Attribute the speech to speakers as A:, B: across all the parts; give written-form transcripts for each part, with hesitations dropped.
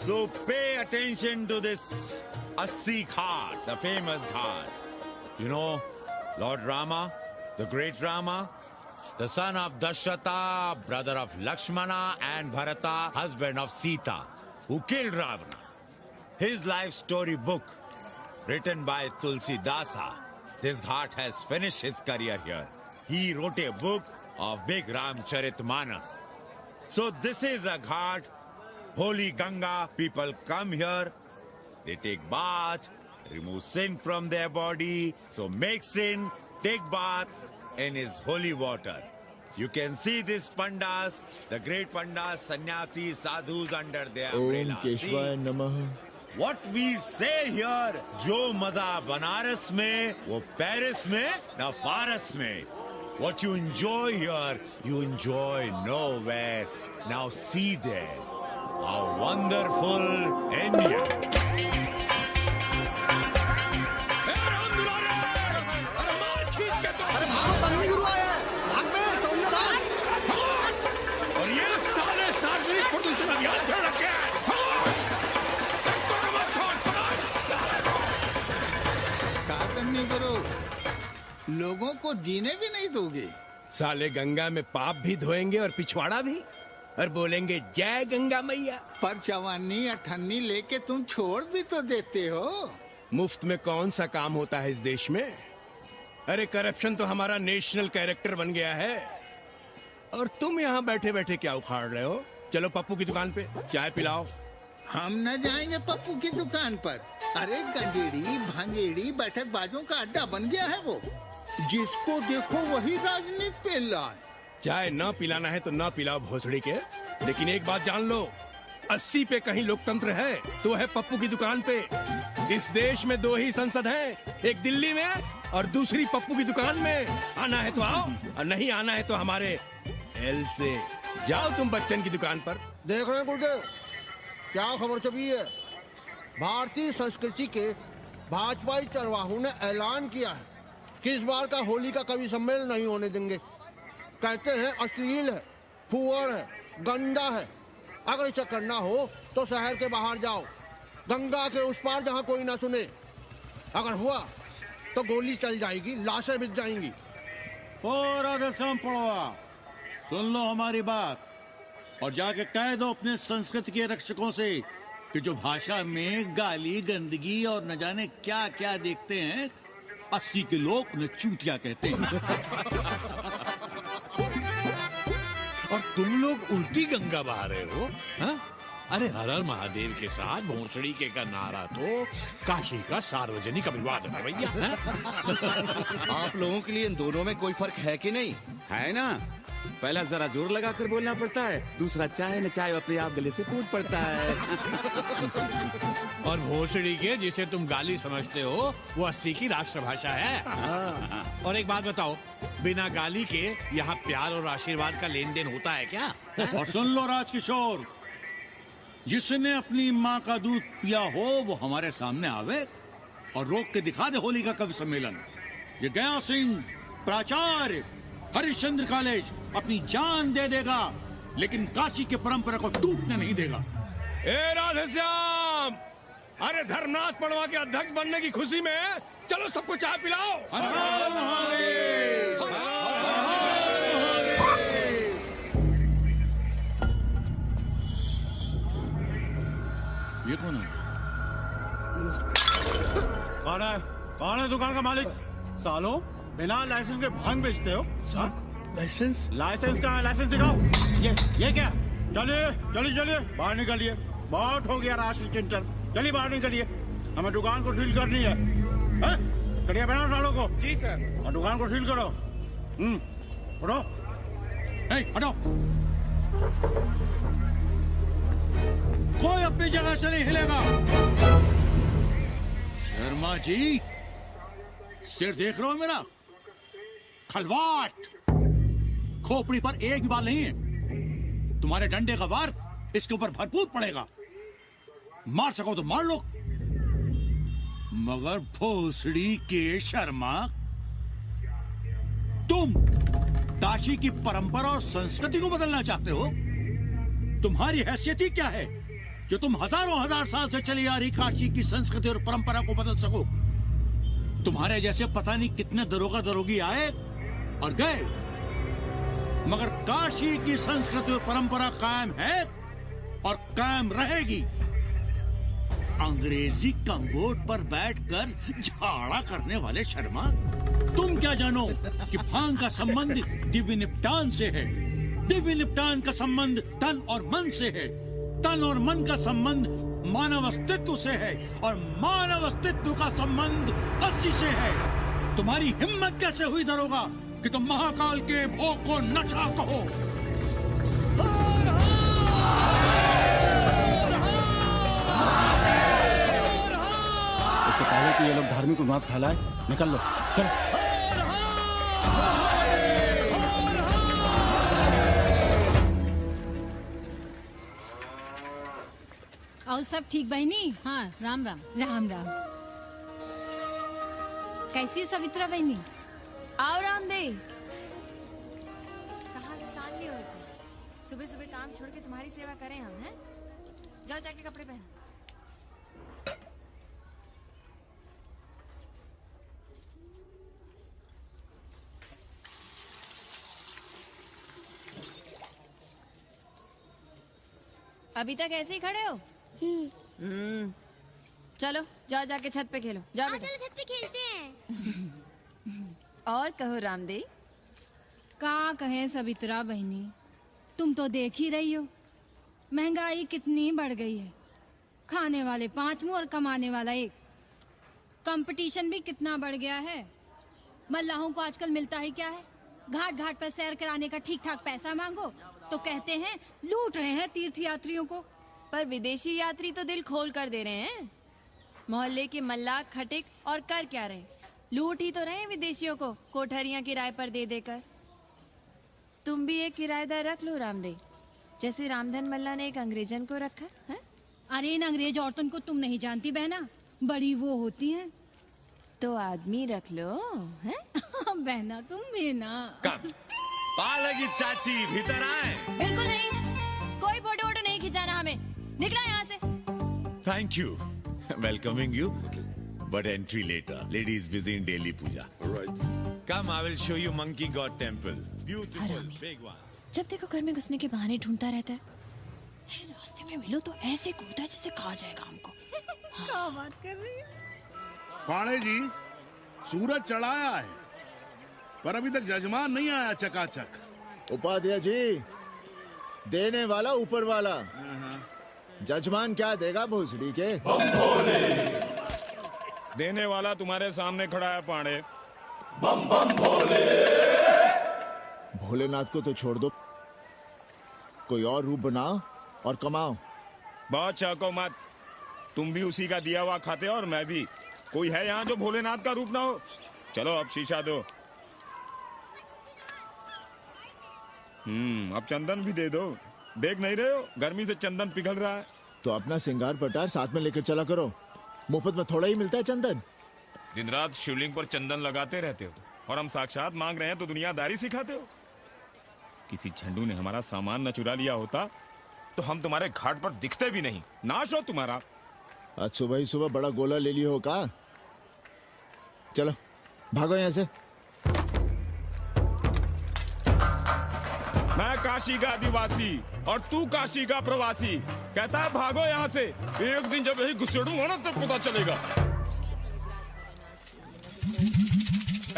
A: So pay attention to this Assi Ghat, the famous Ghat. You know, Lord Rama, the great Rama, the son of Dashrata, brother of Lakshmana, and Bharata, husband of Sita, who killed Ravana. His life story book, written by Tulsi Dasa. This Ghat has finished his career here. He wrote a book of big Ramcharitmanas. So this is a Ghat, holy Ganga. People come here, they take bath, remove sin from their body. So make sin, take bath in his holy water. You can see these pandas, the great pandas, sannyasis, sadhus under their umbrella.
B: Om Keshwaya Namah.
A: What we say here, जो मजा बनारस में, वो Paris में, ना फारस में. What you enjoy here, you enjoy nowhere. Now see there, how wonderful India.
C: और ये सारे सार्वजनिक प्रदूषण अभियान चल रखे हैं.
D: करो, लोगों को जीने भी नहीं दोगे.
C: साले गंगा में पाप भी धोएंगे और पिछवाड़ा भी, और बोलेंगे जय गंगा मैया.
D: पर चवानी अठन्नी लेके तुम छोड़ भी तो देते हो.
C: मुफ्त में कौन सा काम होता है इस देश में? अरे करप्शन तो हमारा नेशनल कैरेक्टर बन गया है. और तुम यहाँ बैठे बैठे क्या उखाड़ रहे हो? चलो पप्पू की दुकान पे चाय पिलाओ.
D: हम न जाएंगे पप्पू की दुकान पर. अरे गंजेड़ी भांजेड़ी बैठक बाजों का अड्डा बन गया है वो. जिसको देखो वही राजनीति पेल रहा है.
C: चाय न पिलाना है तो न पिलाओ भोसड़ी के, लेकिन एक बात जान लो, 80 पे कहीं लोकतंत्र है तो है पप्पू की दुकान पे. इस देश में 2 ही संसद हैं, एक दिल्ली में और दूसरी पप्पू की दुकान में. आना है तो आओ और नहीं आना है तो हमारे एल से जाओ तुम बच्चन की दुकान पर.
E: देख रहे हैं गुरुदेव, क्या खबर छपी है? भारतीय संस्कृति के भाजपाई चरवाहों ने ऐलान किया है कि इस बार का होली का कवि सम्मेलन नहीं होने देंगे. कहते हैं अश्लील है, फुहड़ है, गंदा है. अगर इसे करना हो तो शहर के बाहर जाओ, गंगा के उस पार जहाँ कोई ना सुने. अगर हुआ तो गोली चल जाएगी, लाशें बिक जाएंगी.
F: और पड़वा, सुन लो हमारी बात और जाके कह दो अपने संस्कृति के रक्षकों से कि जो भाषा में गाली गंदगी और न जाने क्या क्या देखते हैं, 80 के लोग उन्हें चूतिया कहते हैं.
G: और तुम लोग उल्टी गंगा बहा रहे हो. हाँ? अरे हर हर महादेव के साथ भोसड़ी के का नारा तो काशी का सार्वजनिक अभिवादन है भैया.
B: आप लोगों के लिए इन दोनों में कोई फर्क है कि नहीं?
A: है ना? पहला जरा जोर लगाकर बोलना पड़ता है, दूसरा चाहे न चाहे अपने आप गले से कूद पड़ता है.
G: और भोसड़ी के जिसे तुम गाली समझते हो वो 80 की राष्ट्रभाषा है. और एक बात बताओ, बिना गाली के यहाँ प्यार और आशीर्वाद का लेन देन होता है क्या?
F: और सुन लो राजकिशोर, जिसने अपनी माँ का दूध पिया हो वो हमारे सामने आवे और रोक के दिखा दे होली का कवि सम्मेलन. ये गया सिंह प्राचार्य हरिश्चंद्र कॉलेज अपनी जान दे देगा, लेकिन काशी के परंपरा को टूटने नहीं देगा.
C: ए राधेश्याम, अरे धर्मनाथ पड़वा के अध्यक्ष बनने की खुशी में चलो सबको चाय पिलाओ.
F: हर हर महादेव, हर हर महादेव. ये कौन है? कौन है दुकान का मालिक? सालों बिना लाइसेंस के भांग बेचते हो.
E: लाइसेंस?
F: लाइसेंस कहाँ है? लाइसेंस दिखाओ. ये क्या? चलिए चलिए चलिए बाहर निकलिए. बहुत हो गया राष्ट्र चिंतन. चलिए बाहर निकलिए, हमें दुकान को सील करनी है. कड़िया बनाओ सालों को. जी सर. और दुकान को सील करो. उठो, हटो. कोई अपनी जगह से नहीं हिलेगा. शर्मा जी, सिर देख रहे हो मेरा? खलवाट, खोपड़ी पर एक भी बाल नहीं है. तुम्हारे डंडे का वार इसके ऊपर भरपूर पड़ेगा. मार सको तो मार लो, मगर भोसड़ी के शर्मा, तुम काशी की परंपरा और संस्कृति को बदलना चाहते हो? तुम्हारी हैसियत ही क्या है जो तुम हजारों हजार साल से चली आ रही काशी की संस्कृति और परंपरा को बदल सको। तुम्हारे जैसे पता नहीं कितने दरोगा दरोगी आए और गए, मगर काशी की संस्कृति और परंपरा कायम है और कायम रहेगी। अंग्रेजी कम्बोर्ड पर बैठकर झाड़ा करने वाले शर्मा, तुम क्या जानो कि भांग का संबंध दिव्य निपटान से है, दिव्य निपटान का संबंध तन और मन से है, तन और मन का संबंध मानव अस्तित्व से है और मानव अस्तित्व का संबंध अस्सी से है। तुम्हारी हिम्मत कैसे हुई दरोगा कि तुम महाकाल के भोग को नशा कहो?
H: इससे पहले कि ये लोग धार्मिक उन्माद फैलाए, निकल लो, चलो।
I: और सब ठीक बहनी? हाँ, राम राम। राम राम। कैसी हो सवित्रा बहनी?
J: आओ रामदेव। कहाँ से साल लिए हो तुम? सुबह सुबह काम छोड़ के तुम्हारी सेवा करें हम, हैं? जाओ जाके कपड़े पहनो। अभी तक ऐसे ही खड़े हो? चलो जाओ जाके छत पे खेलो। जाओ बेटा।
K: चलो छत पे खेलते हैं।
J: और कहो रामदेव।
I: का कहे सवित्रा बहनी, तुम तो देख ही रही हो महंगाई कितनी बढ़ गई है। खाने वाले 5 मुंह और कमाने वाला 1। कंपटीशन भी कितना बढ़ गया है। मल्लाहों को आजकल मिलता ही क्या है? घाट घाट पर सैर कराने का ठीक ठाक पैसा मांगो तो कहते हैं लूट रहे हैं तीर्थ यात्रियों को।
J: पर विदेशी यात्री तो दिल खोल कर दे रहे हैं। मोहल्ले के मल्लाह खटिक और कर क्या रहे? लूट ही तो रहे हैं विदेशियों को कोठरियां किराए पर दे देकर। तुम भी एक किराएदार रख लो रामदेव, जैसे रामधन मल्ला ने एक अंग्रेजन को रखा है।
I: अरे इन अंग्रेज औरतों को तुम नहीं जानती बहना, बड़ी वो होती हैं।
J: तो आदमी रख लो, हैं?
I: बहना तुम भी ना।
A: पालगी चाची भीतर आए।
J: बिल्कुल नहीं, कोई फोटो वोटो नहीं खिंचाना हमें। निकला यहाँ से।
A: Thank you. Welcoming you. But entry later. Ladies busy in daily puja.
L: All right.
A: Come, I will show you Monkey God Temple. Beautiful, big one.
J: जब देखो घर में घुसने के बहाने ढूंढता रहता है। रास्ते में मिलो तो ऐसे कूदता है जैसे खा जाएगा हमको।
I: क्या बात कर रही है?
L: पाणे जी, सूरज चढ़ाया है पर अभी तक जजमान नहीं आया चकाचक।
H: उपाध्याय जी, देने वाला ऊपर वाला, जजमान क्या देगा भोसड़ी के?
M: देने वाला तुम्हारे सामने खड़ा है पांडे।
H: बम बम भोले। भोलेनाथ को तो छोड़ दो, कोई और रूप बनाओ और कमाओ।
M: बहुत चाको मत, तुम भी उसी का दिया हुआ खाते हो और मैं भी। कोई है यहाँ जो भोलेनाथ का रूप ना हो? चलो अब शीशा दो। अब चंदन भी दे दो। देख नहीं रहे हो गर्मी से चंदन पिघल रहा है।
H: तो अपना सिंगार पटार साथ में लेकर चला करो, मुफ्त में थोड़ा ही मिलता है चंदन।
M: दिन रात शिवलिंग पर चंदन लगाते रहते हो और हम साक्षात मांग रहे हैं तो दुनियादारी सिखाते हो। किसी झंडू ने हमारा सामान न चुरा लिया होता तो हम तुम्हारे घाट पर दिखते भी नहीं। नाश हो तुम्हारा।
H: आज सुबह ही सुबह बड़ा गोला ले लियो का? चलो भागो यहाँ से।
M: मैं काशी का आदिवासी और तू काशी का प्रवासी। कहता है भागो यहाँ से। एक दिन जब यही घुसेड़ूंगा ना तब पता चलेगा।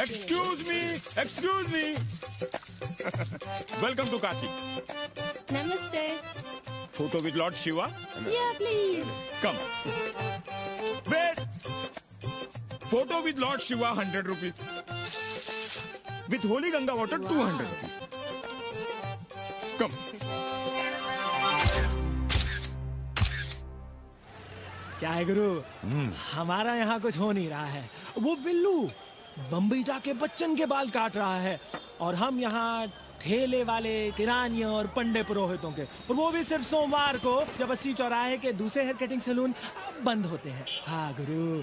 M: Excuse me welcome to Kashi.
J: नमस्ते।
M: Photo with Lord Shiva?
J: Yeah please.
M: Come wait. Photo with Lord Shiva 100 rupees, with holy Ganga water 200 rupees. Come.
N: क्या है गुरु, हमारा यहाँ कुछ हो नहीं रहा है। वो बिल्लू बम्बई जाके बच्चन के बाल काट रहा है और हम यहाँ ठेले वाले, किरानियों और पंडे पुरोहितों के, और वो भी सिर्फ सोमवार को जब 80 चौराहे के दूसरे हेयर कटिंग सैलून बंद होते हैं। हाँ गुरु,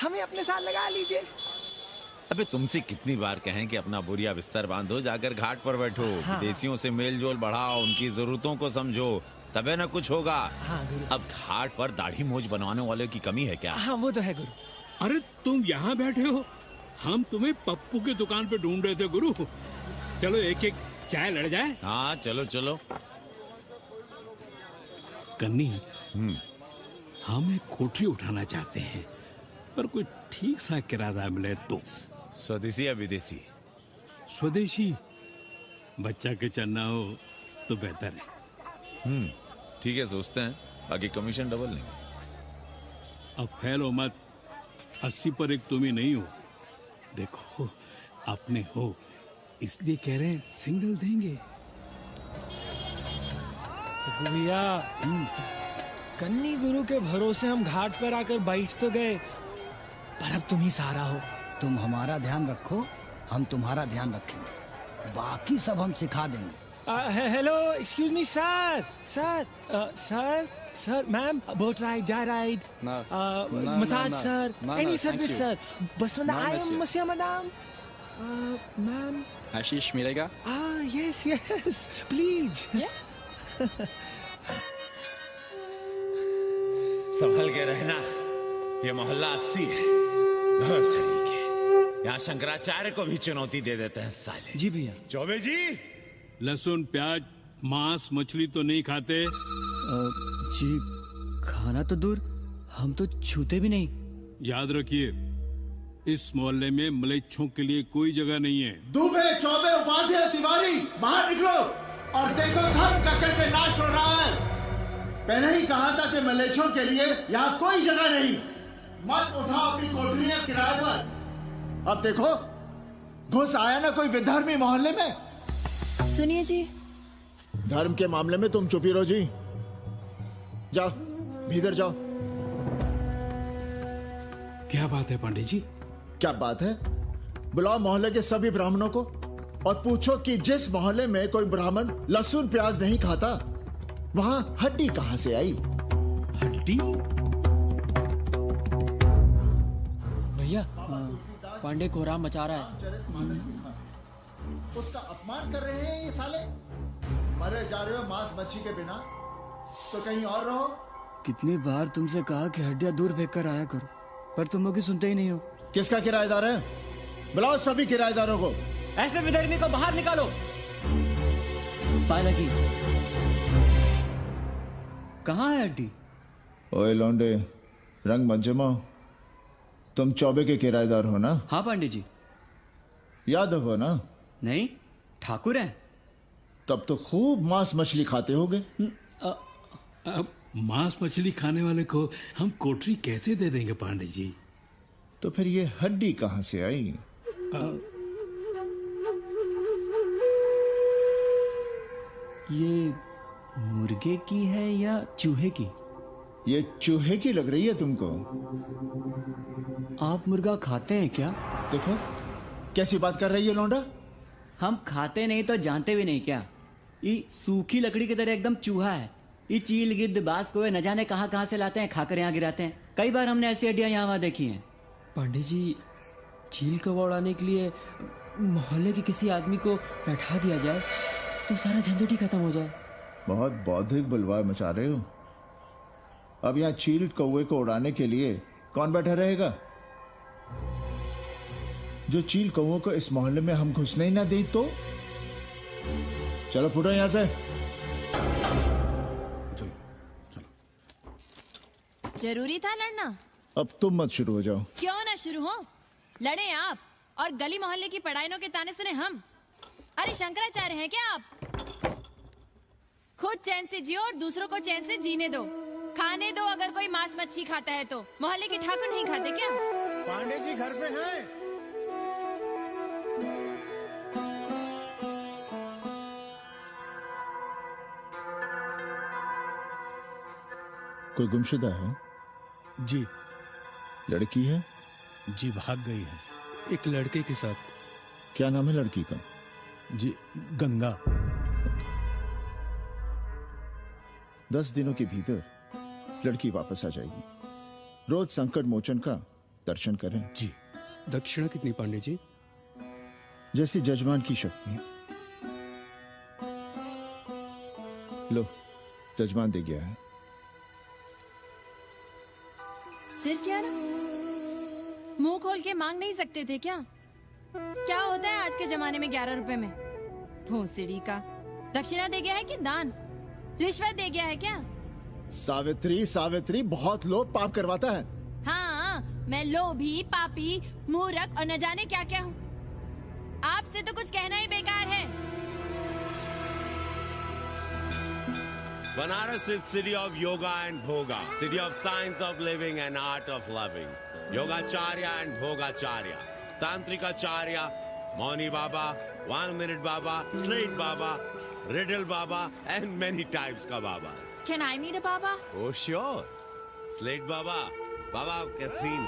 N: हमें अपने साथ लगा लीजिए।
A: अबे तुमसे कितनी बार कहें कि अपना बोरिया बिस्तर बांधो, जाकर घाट पर बैठो। विदेशियों से मेल जोल बढ़ाओ, उनकी जरूरतों को समझो। तबे ना कुछ होगा।
N: हाँ गुरु।
A: अब घाट पर दाढ़ी मूछ बनवाने वाले की कमी है क्या?
N: हाँ वो तो है गुरु।
C: अरे तुम यहाँ बैठे हो, हम तुम्हें पप्पू की दुकान पे ढूंढ रहे थे गुरु। चलो एक एक चाय लड़ जाए।
A: हाँ चलो चलो।
C: कन्नी, हम एक कोठरी उठाना चाहते हैं, पर कोई ठीक सा किराया मिले तो।
A: स्वदेशी या विदेशी?
C: स्वदेशी। बच्चा के चन्ना हो तो बेहतर है।
A: ठीक है, सोचते हैं, बाकी कमीशन डबल नहीं।
C: अब फैलो मत, 80 पर एक तुम ही नहीं हो। देखो अपने हो, इसलिए कह रहे हैं सिंगल देंगे।
N: भैया कन्नी गुरु के भरोसे हम घाट पर आकर बैठ तो गए, पर अब तुम ही सहारा हो।
O: तुम हमारा ध्यान रखो, हम तुम्हारा ध्यान रखेंगे, बाकी सब हम सिखा देंगे।
N: Hello, excuse me sir, sir, ma'am, boat ride, जा ride, massage sir, any service sir, बस आई एम मसिया मैडम, मैम।
P: आशीष मिलेगा?
N: Yes yes please.
A: संभल के रहना, ये मोहल्ला 80 है। भोसड़ी के यहाँ शंकराचार्य को भी चुनौती दे देते हैं साले।
N: जी भैया।
A: चौबे जी,
C: लहसुन, प्याज, मांस, मछली तो नहीं खाते?
Q: जी खाना तो दूर, हम तो छूते भी नहीं।
C: याद रखिए, इस मोहल्ले में मलेच्छों के लिए कोई जगह नहीं है।
E: दुबे, चौबे, उपाध्याय, तिवारी, बाहर निकलो और देखो धर्म का कैसे नाश हो रहा है। पहले ही कहा था कि मलेच्छों के लिए यहाँ कोई जगह नहीं। मत उठाओ अपनी कोठरियां किराए पर। अब देखो, घुस आया ना कोई विधर्मी मोहल्ले में।
J: सुनिए जी,
H: धर्म के मामले में तुम चुप ही रहो जी। जाओ भीतर जाओ।
C: क्या बात है पंडित जी?
H: क्या बात है? बुलाओ मोहल्ले के सभी ब्राह्मणों को और पूछो कि जिस मोहल्ले में कोई ब्राह्मण लहसुन प्याज नहीं खाता, वहां हड्डी कहां से आई?
C: हड्डी?
Q: भैया पांडे कोहराम मचा रहा है।
H: उसका अपमान कर रहे हैं ये साले। मरे जा रहे हो मांस मच्छी के बिना, तो कहीं और रहो।
Q: कितनी बार तुमसे कहा कि हड्डियां दूर फेंक कर आया करो, पर तुम लोग सुनते ही नहीं हो।
H: किसका किराएदार है? बुलाओ सभी किराएदारों को।
Q: ऐसे विधर्मी को बाहर निकालो। पालकी कहाँ है हड्डी?
H: ओए लौंडे, रंग मत जमाओ। तुम चौबे के किराएदार हो ना?
Q: हाँ पंडित जी।
H: यादव हो ना?
Q: नहीं, ठाकुर हैं।
H: तब तो खूब मांस मछली खाते होगे।
C: अब मांस मछली खाने वाले को हम कोठरी कैसे दे देंगे पांडित जी?
H: तो फिर ये हड्डी कहां से आई?
Q: ये मुर्गे की है या चूहे की?
H: ये चूहे की लग रही है तुमको।
Q: आप मुर्गा खाते हैं क्या?
H: देखो कैसी बात कर रही है लौंडा।
Q: हम खाते नहीं तो जानते भी नहीं क्या? ये सूखी लकड़ी की तरह एकदम चूहा है। ये चील गिद्ध बास को न जाने कहां से लाते हैं, खाकर यहाँ गिराते हैं। कई बार हमने ऐसी हड्डियां यहाँ वहां देखी हैं।
R: पांडे जी, चील को उड़ाने के लिए मोहल्ले के किसी आदमी को बैठा दिया जाए तो सारा झंझट ही खत्म हो जाए।
H: बहुत बौद्धिक बुलवा मचा रहे हो। अब यहाँ चील कौवे को उड़ाने के लिए कौन बैठा रहेगा? जो चील कौवों को इस मोहल्ले में हम घुसने ही ना दे तो। चलो फुटो यहाँ से।
J: जरूरी था लड़ना?
H: अब तुम मत शुरू हो जाओ।
J: क्यों ना शुरू हो? लड़े आप और गली मोहल्ले की पढ़ाइयों के ताने सुने हम। अरे शंकराचार्य हैं क्या आप? खुद चैन से जियो और दूसरों को चैन से जीने दो। खाने दो अगर कोई मांस मच्छी खाता है तो। मोहल्ले के ठाकुर नहीं खाते क्या?
E: पांडे जी घर पे हैं?
H: कोई गुमशुदा है?
S: जी।
H: लड़की है?
S: जी भाग गई है एक लड़के के साथ।
H: क्या नाम है लड़की का?
S: जी गंगा।
H: 10 दिनों के भीतर लड़की वापस आ जाएगी। रोज संकट मोचन का दर्शन करें।
S: जी। दक्षिणा कितनी पांडे जी?
H: जैसी जजमान की शक्ति। लो जजमान दे गया है।
J: सिर्फ 11? मुंह खोल के मांग नहीं सकते थे क्या? क्या होता है आज के जमाने में 11 रुपए में? भोसड़ी का दक्षिणा दे गया है कि दान? रिश्वत दे गया है क्या?
H: सावित्री, सावित्री बहुत लोभ पाप करवाता है।
J: हाँ, मैं लोभी, पापी, मूर्ख और न जाने क्या क्या हूँ। आपसे तो कुछ कहना ही बेकार है।
A: Banaras is city of yoga and bhoga, city of science of living and art of loving. Yogacharya and Bhogacharya, Tantrikacharya, Mauni Baba, 1 minute Baba, straight Baba, riddle Baba, and many types ka Babas.
P: Can I meet a Baba?
A: Oh sure, Slate Baba, Baba Catherine,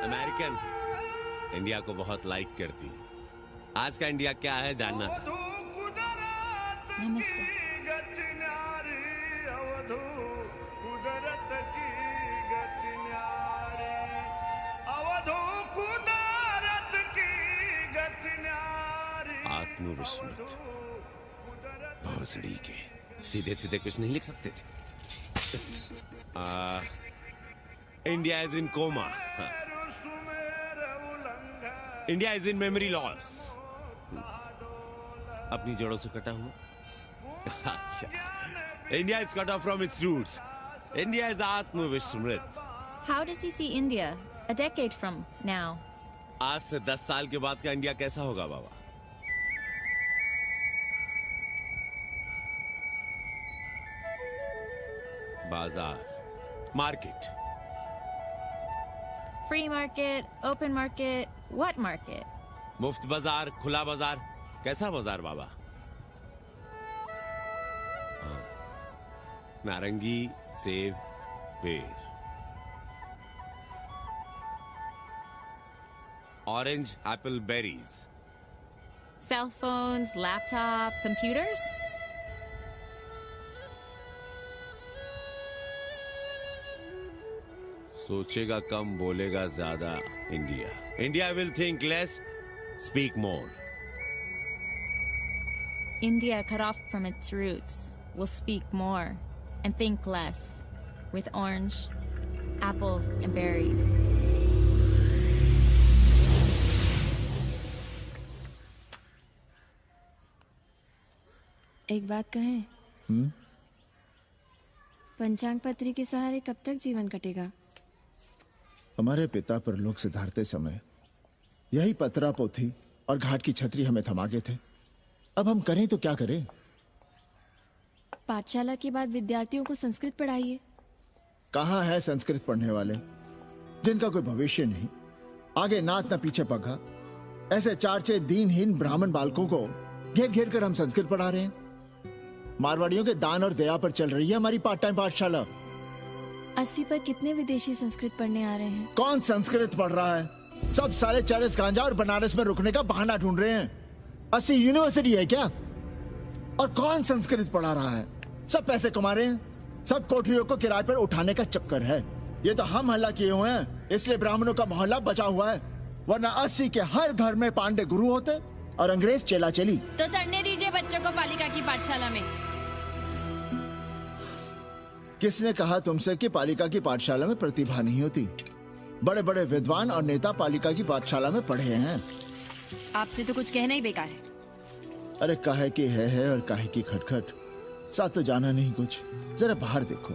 A: American, India को बहुत like करती है। आज का India क्या है जानना चाहता हूँ।
J: नमस्ते।
A: आत्मविस्मृत भोसड़ी के सीधे सीधे कुछ नहीं लिख सकते थे। India is in coma, India is in memory loss, अपनी जड़ों से कटा हुआ। अच्छा, India is cut off from its roots, India is आत्मविस्मृत।
P: How does he see India a decade from now?
A: आज से 10 साल के बाद का इंडिया कैसा होगा बाबा? बाजार, market,
P: Free market, open market, what market?
A: मुफ्त बाजार, खुला बाजार, कैसा बाजार बाबा? नारंगी, सेब, पेड़, orange, Apple, berries,
P: Cell phones, laptop, computers?
A: सोचेगा कम बोलेगा ज्यादा India. India will think less, speak more.
P: India, cut off from its roots, will speak more and think less, with orange, apples, and berries.
J: एक बात कहें? पंचांग पत्री के सहारे कब तक जीवन कटेगा?
H: हमारे पिता पर लोग सिधारते समय यही पतरा पोथी और घाट की छतरी हमें थमा गए थे। अब हम करें तो क्या करें?
J: पाठशाला के बाद विद्यार्थियों को संस्कृत पढ़ाइए।
H: कहाँ है संस्कृत पढ़ने वाले जिनका कोई भविष्य नहीं, आगे नाच न पीछे पगा। ऐसे 4-6 दीनहीन ब्राह्मण बालकों को घेर घेर कर हम संस्कृत पढ़ा रहे हैं। मारवाड़ियों के दान और दया पर चल रही है हमारी पार्ट टाइम पाठशाला।
J: 80 पर कितने विदेशी संस्कृत पढ़ने आ रहे हैं?
H: कौन संस्कृत पढ़ रहा है? सब साले चरस गांजा और बनारस में रुकने का बहाना ढूंढ रहे हैं। 80 यूनिवर्सिटी है क्या? और कौन संस्कृत पढ़ा रहा है? सब पैसे कमा रहे हैं, सब कोठरियों को किराए पर उठाने का चक्कर है। ये तो हम हल्ला किए हुए हैं, इसलिए ब्राह्मणों का मोहल्ला बचा हुआ है, वरना 80 के हर घर में पांडे गुरु होते और अंग्रेज चेला चली।
J: तो सड़ने दीजिए बच्चों को पालिका की पाठशाला में।
H: किसने कहा तुमसे कि पालिका की पाठशाला में प्रतिभा नहीं होती? बड़े बड़े विद्वान और नेता पालिका की पाठशाला में पढ़े हैं।
J: आपसे तो कुछ कहना ही बेकार है।
H: अरे काहे की है और काहे की खटखट, साथ तो जाना नहीं कुछ। जरा बाहर देखो,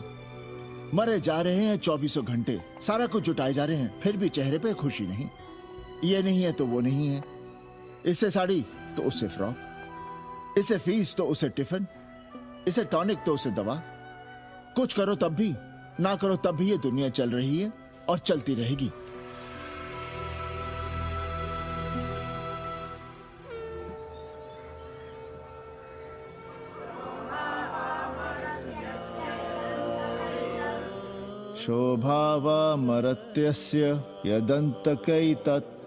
H: मरे जा रहे हैं 24 घंटे, सारा कुछ जुटाए जा रहे हैं, फिर भी चेहरे पे खुशी नहीं। ये नहीं है तो वो नहीं है, इससे साड़ी तो उससे फ्रॉक, इसे फीस तो उसे टिफिन, इसे टॉनिक तो उसे दवा। कुछ करो तब भी, ना करो तब भी ये दुनिया चल रही है और चलती रहेगी। शोभावा मरत्यस्य यदन्तकैतत्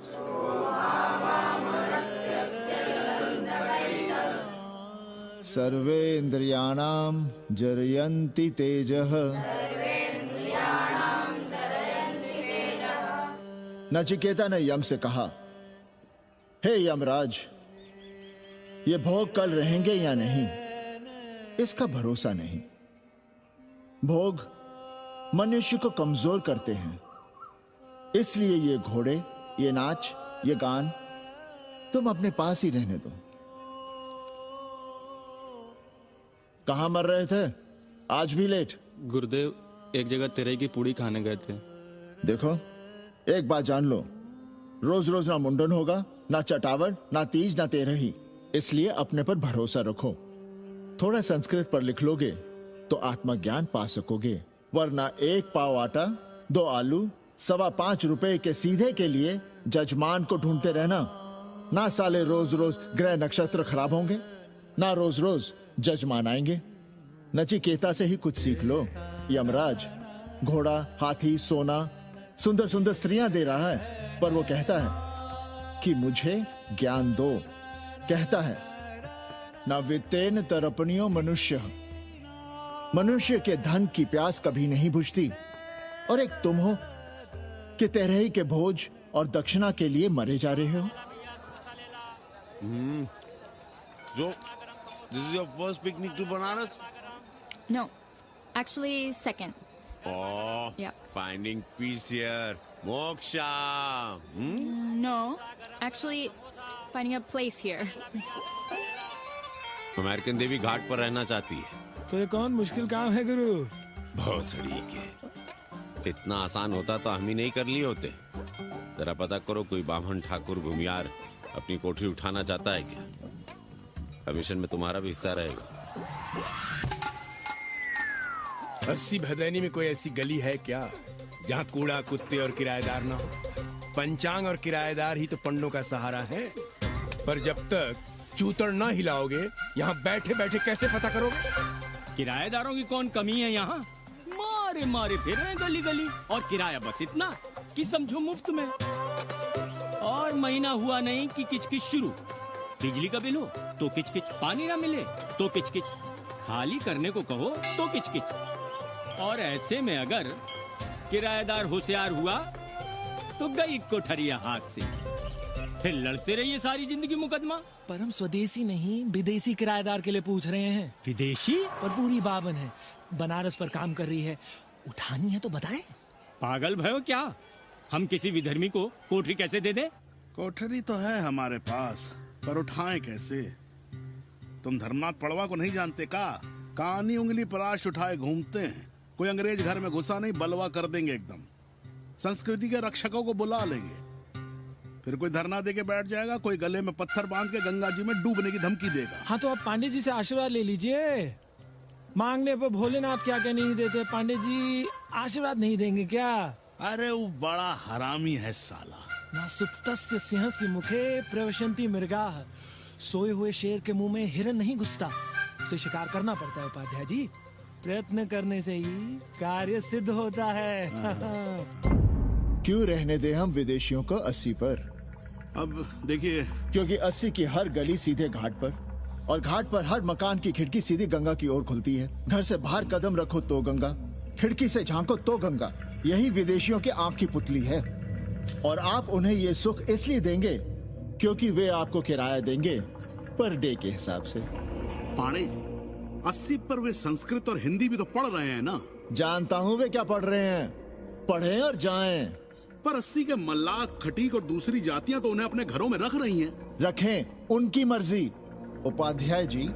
H: सर्वेन्द्रियाणां जरयन्ति तेजः। नचिकेता ने यम से कहा, हे यमराज, ये भोग कल रहेंगे या नहीं इसका भरोसा नहीं। भोग मनुष्य को कमजोर करते हैं, इसलिए ये घोड़े, ये नाच, ये गान तुम अपने पास ही रहने दो। कहां मर रहे थे? आज भी लेट?
T: गुरुदेव, एक जगह तेरे की पूड़ी खाने गए थे।
H: देखो, एक बात जान लो, रोज रोज ना मुंडन होगा, ना चटावट, ना तीज, ना तेरही। इसलिए अपने पर भरोसा रखो। थोड़ा संस्कृत पर लिख लोगे तो आत्मज्ञान पा सकोगे, वरना 1 पाव आटा, 2 आलू, 5.25 रुपए के सीधे के लिए जजमान को ढूंढते रहना। ना साले रोज रोज ग्रह नक्षत्र खराब होंगे, ना रोज रोज जजमान आएंगे। नचिकेता से ही कुछ सीख लो। यमराज घोड़ा, हाथी, सोना, सुंदर सुंदर स्त्रियां दे रहा है, पर वो कहता है कि मुझे ज्ञान दो। कहता है ना वित्तेन तरपणियो मनुष्य, मनुष्य के धन की प्यास कभी नहीं बुझती। और एक तुम हो कि तेरही के भोज और दक्षिणा के लिए मरे जा रहे हो।
U: So, this is your first picnic to Banaras?
P: No, actually second.
U: Oh,
P: Yep.
U: finding peace here. Moksha.
P: No, actually finding a place here.
U: American देवी घाट पर रहना चाहती है।
N: तो ये कौन मुश्किल काम है गुरु?
U: भोसड़ी के। इतना आसान होता तो हम ही नहीं कर लिए होते। जरा पता करो, कोई बामन ठाकुर घुमियार अपनी कोठरी उठाना चाहता है क्या? कमीशन में तुम्हारा भी हिस्सा रहेगा।
C: 80 भदैनी में कोई ऐसी गली है क्या जहाँ कूड़ा, कुत्ते और किराएदार ना हो? पंचांग और किराएदार ही तो पंडों का सहारा है। पर जब तक चूतड़ ना हिलाओगे, यहाँ बैठे बैठे कैसे पता करोगे?
V: किराएदारों की कौन कमी है यहाँ? मारे मारे फिर रहे गली गली, और किराया बस इतना कि समझो मुफ्त में। और महीना हुआ नहीं कि किचकिच शुरू। बिजली का बिल हो तो किचकिच, पानी ना मिले तो किचकिच, खाली करने को कहो तो किचकिच। और ऐसे में अगर किराएदार होशियार हुआ तो गई कोठरिया हाथ से, फिर लड़ते रहिए सारी जिंदगी मुकदमा।
N: पर हम स्वदेशी नहीं, विदेशी किराएदार के लिए पूछ रहे हैं।
V: विदेशी?
N: पर पूरी बावन है, बनारस पर काम कर रही है, उठानी है तो बताएं।
V: पागल भयो क्या? हम किसी विधर्मी को कोठरी कैसे दे दे?
L: कोठरी तो है हमारे पास, पर उठाएं कैसे? तुम धर्मनाथ पड़वा को नहीं जानते का? कानी उंगली पराश उठाए घूमते हैं। कोई अंग्रेज घर में घुसा नहीं, बलवा कर देंगे एकदम। संस्कृति के रक्षकों को बुला लेंगे, फिर कोई धरना दे के बैठ जाएगा, कोई गले में पत्थर बांध के गंगा जी में डूबने की धमकी देगा।
N: हाँ तो आप पांडे जी से आशीर्वाद ले लीजिए। मांगने पर भोलेनाथ क्या क्या नहीं देते। पांडे जी आशीर्वाद नहीं देंगे क्या?
L: अरे वो बड़ा हरामी है साला।
N: ना सुप्तस्य सिंहस्य मुखे प्रवशन्ति मृगाः, सोए हुए शेर के मुंह में हिरन नहीं घुसता। उसे शिकार करना पड़ता है उपाध्याय जी। प्रयत्न करने से ही कार्य सिद्ध होता है।
H: क्यों रहने दे हम विदेशियों को 80 पर?
L: अब देखिए,
H: क्योंकि 80 की हर गली सीधे घाट पर, और घाट पर हर मकान की खिड़की सीधी गंगा की ओर खुलती है। घर से बाहर कदम रखो तो गंगा, खिड़की से झांको तो गंगा। यही विदेशियों की आंख की पुतली है। और आप उन्हें ये सुख इसलिए देंगे क्योंकि वे आपको किराया देंगे पर डे के हिसाब से।
L: पाणे जी, 80 पर वे संस्कृत और हिंदी भी तो पढ़ रहे हैं ना?
H: जानता हूँ वे क्या पढ़ रहे हैं, पढ़ें और जाएं।
L: पर 80 के मल्लाक, खटीक और दूसरी जातियां तो उन्हें अपने घरों में रख रही हैं।
H: रखें, उनकी मर्जी। उपाध्याय जी,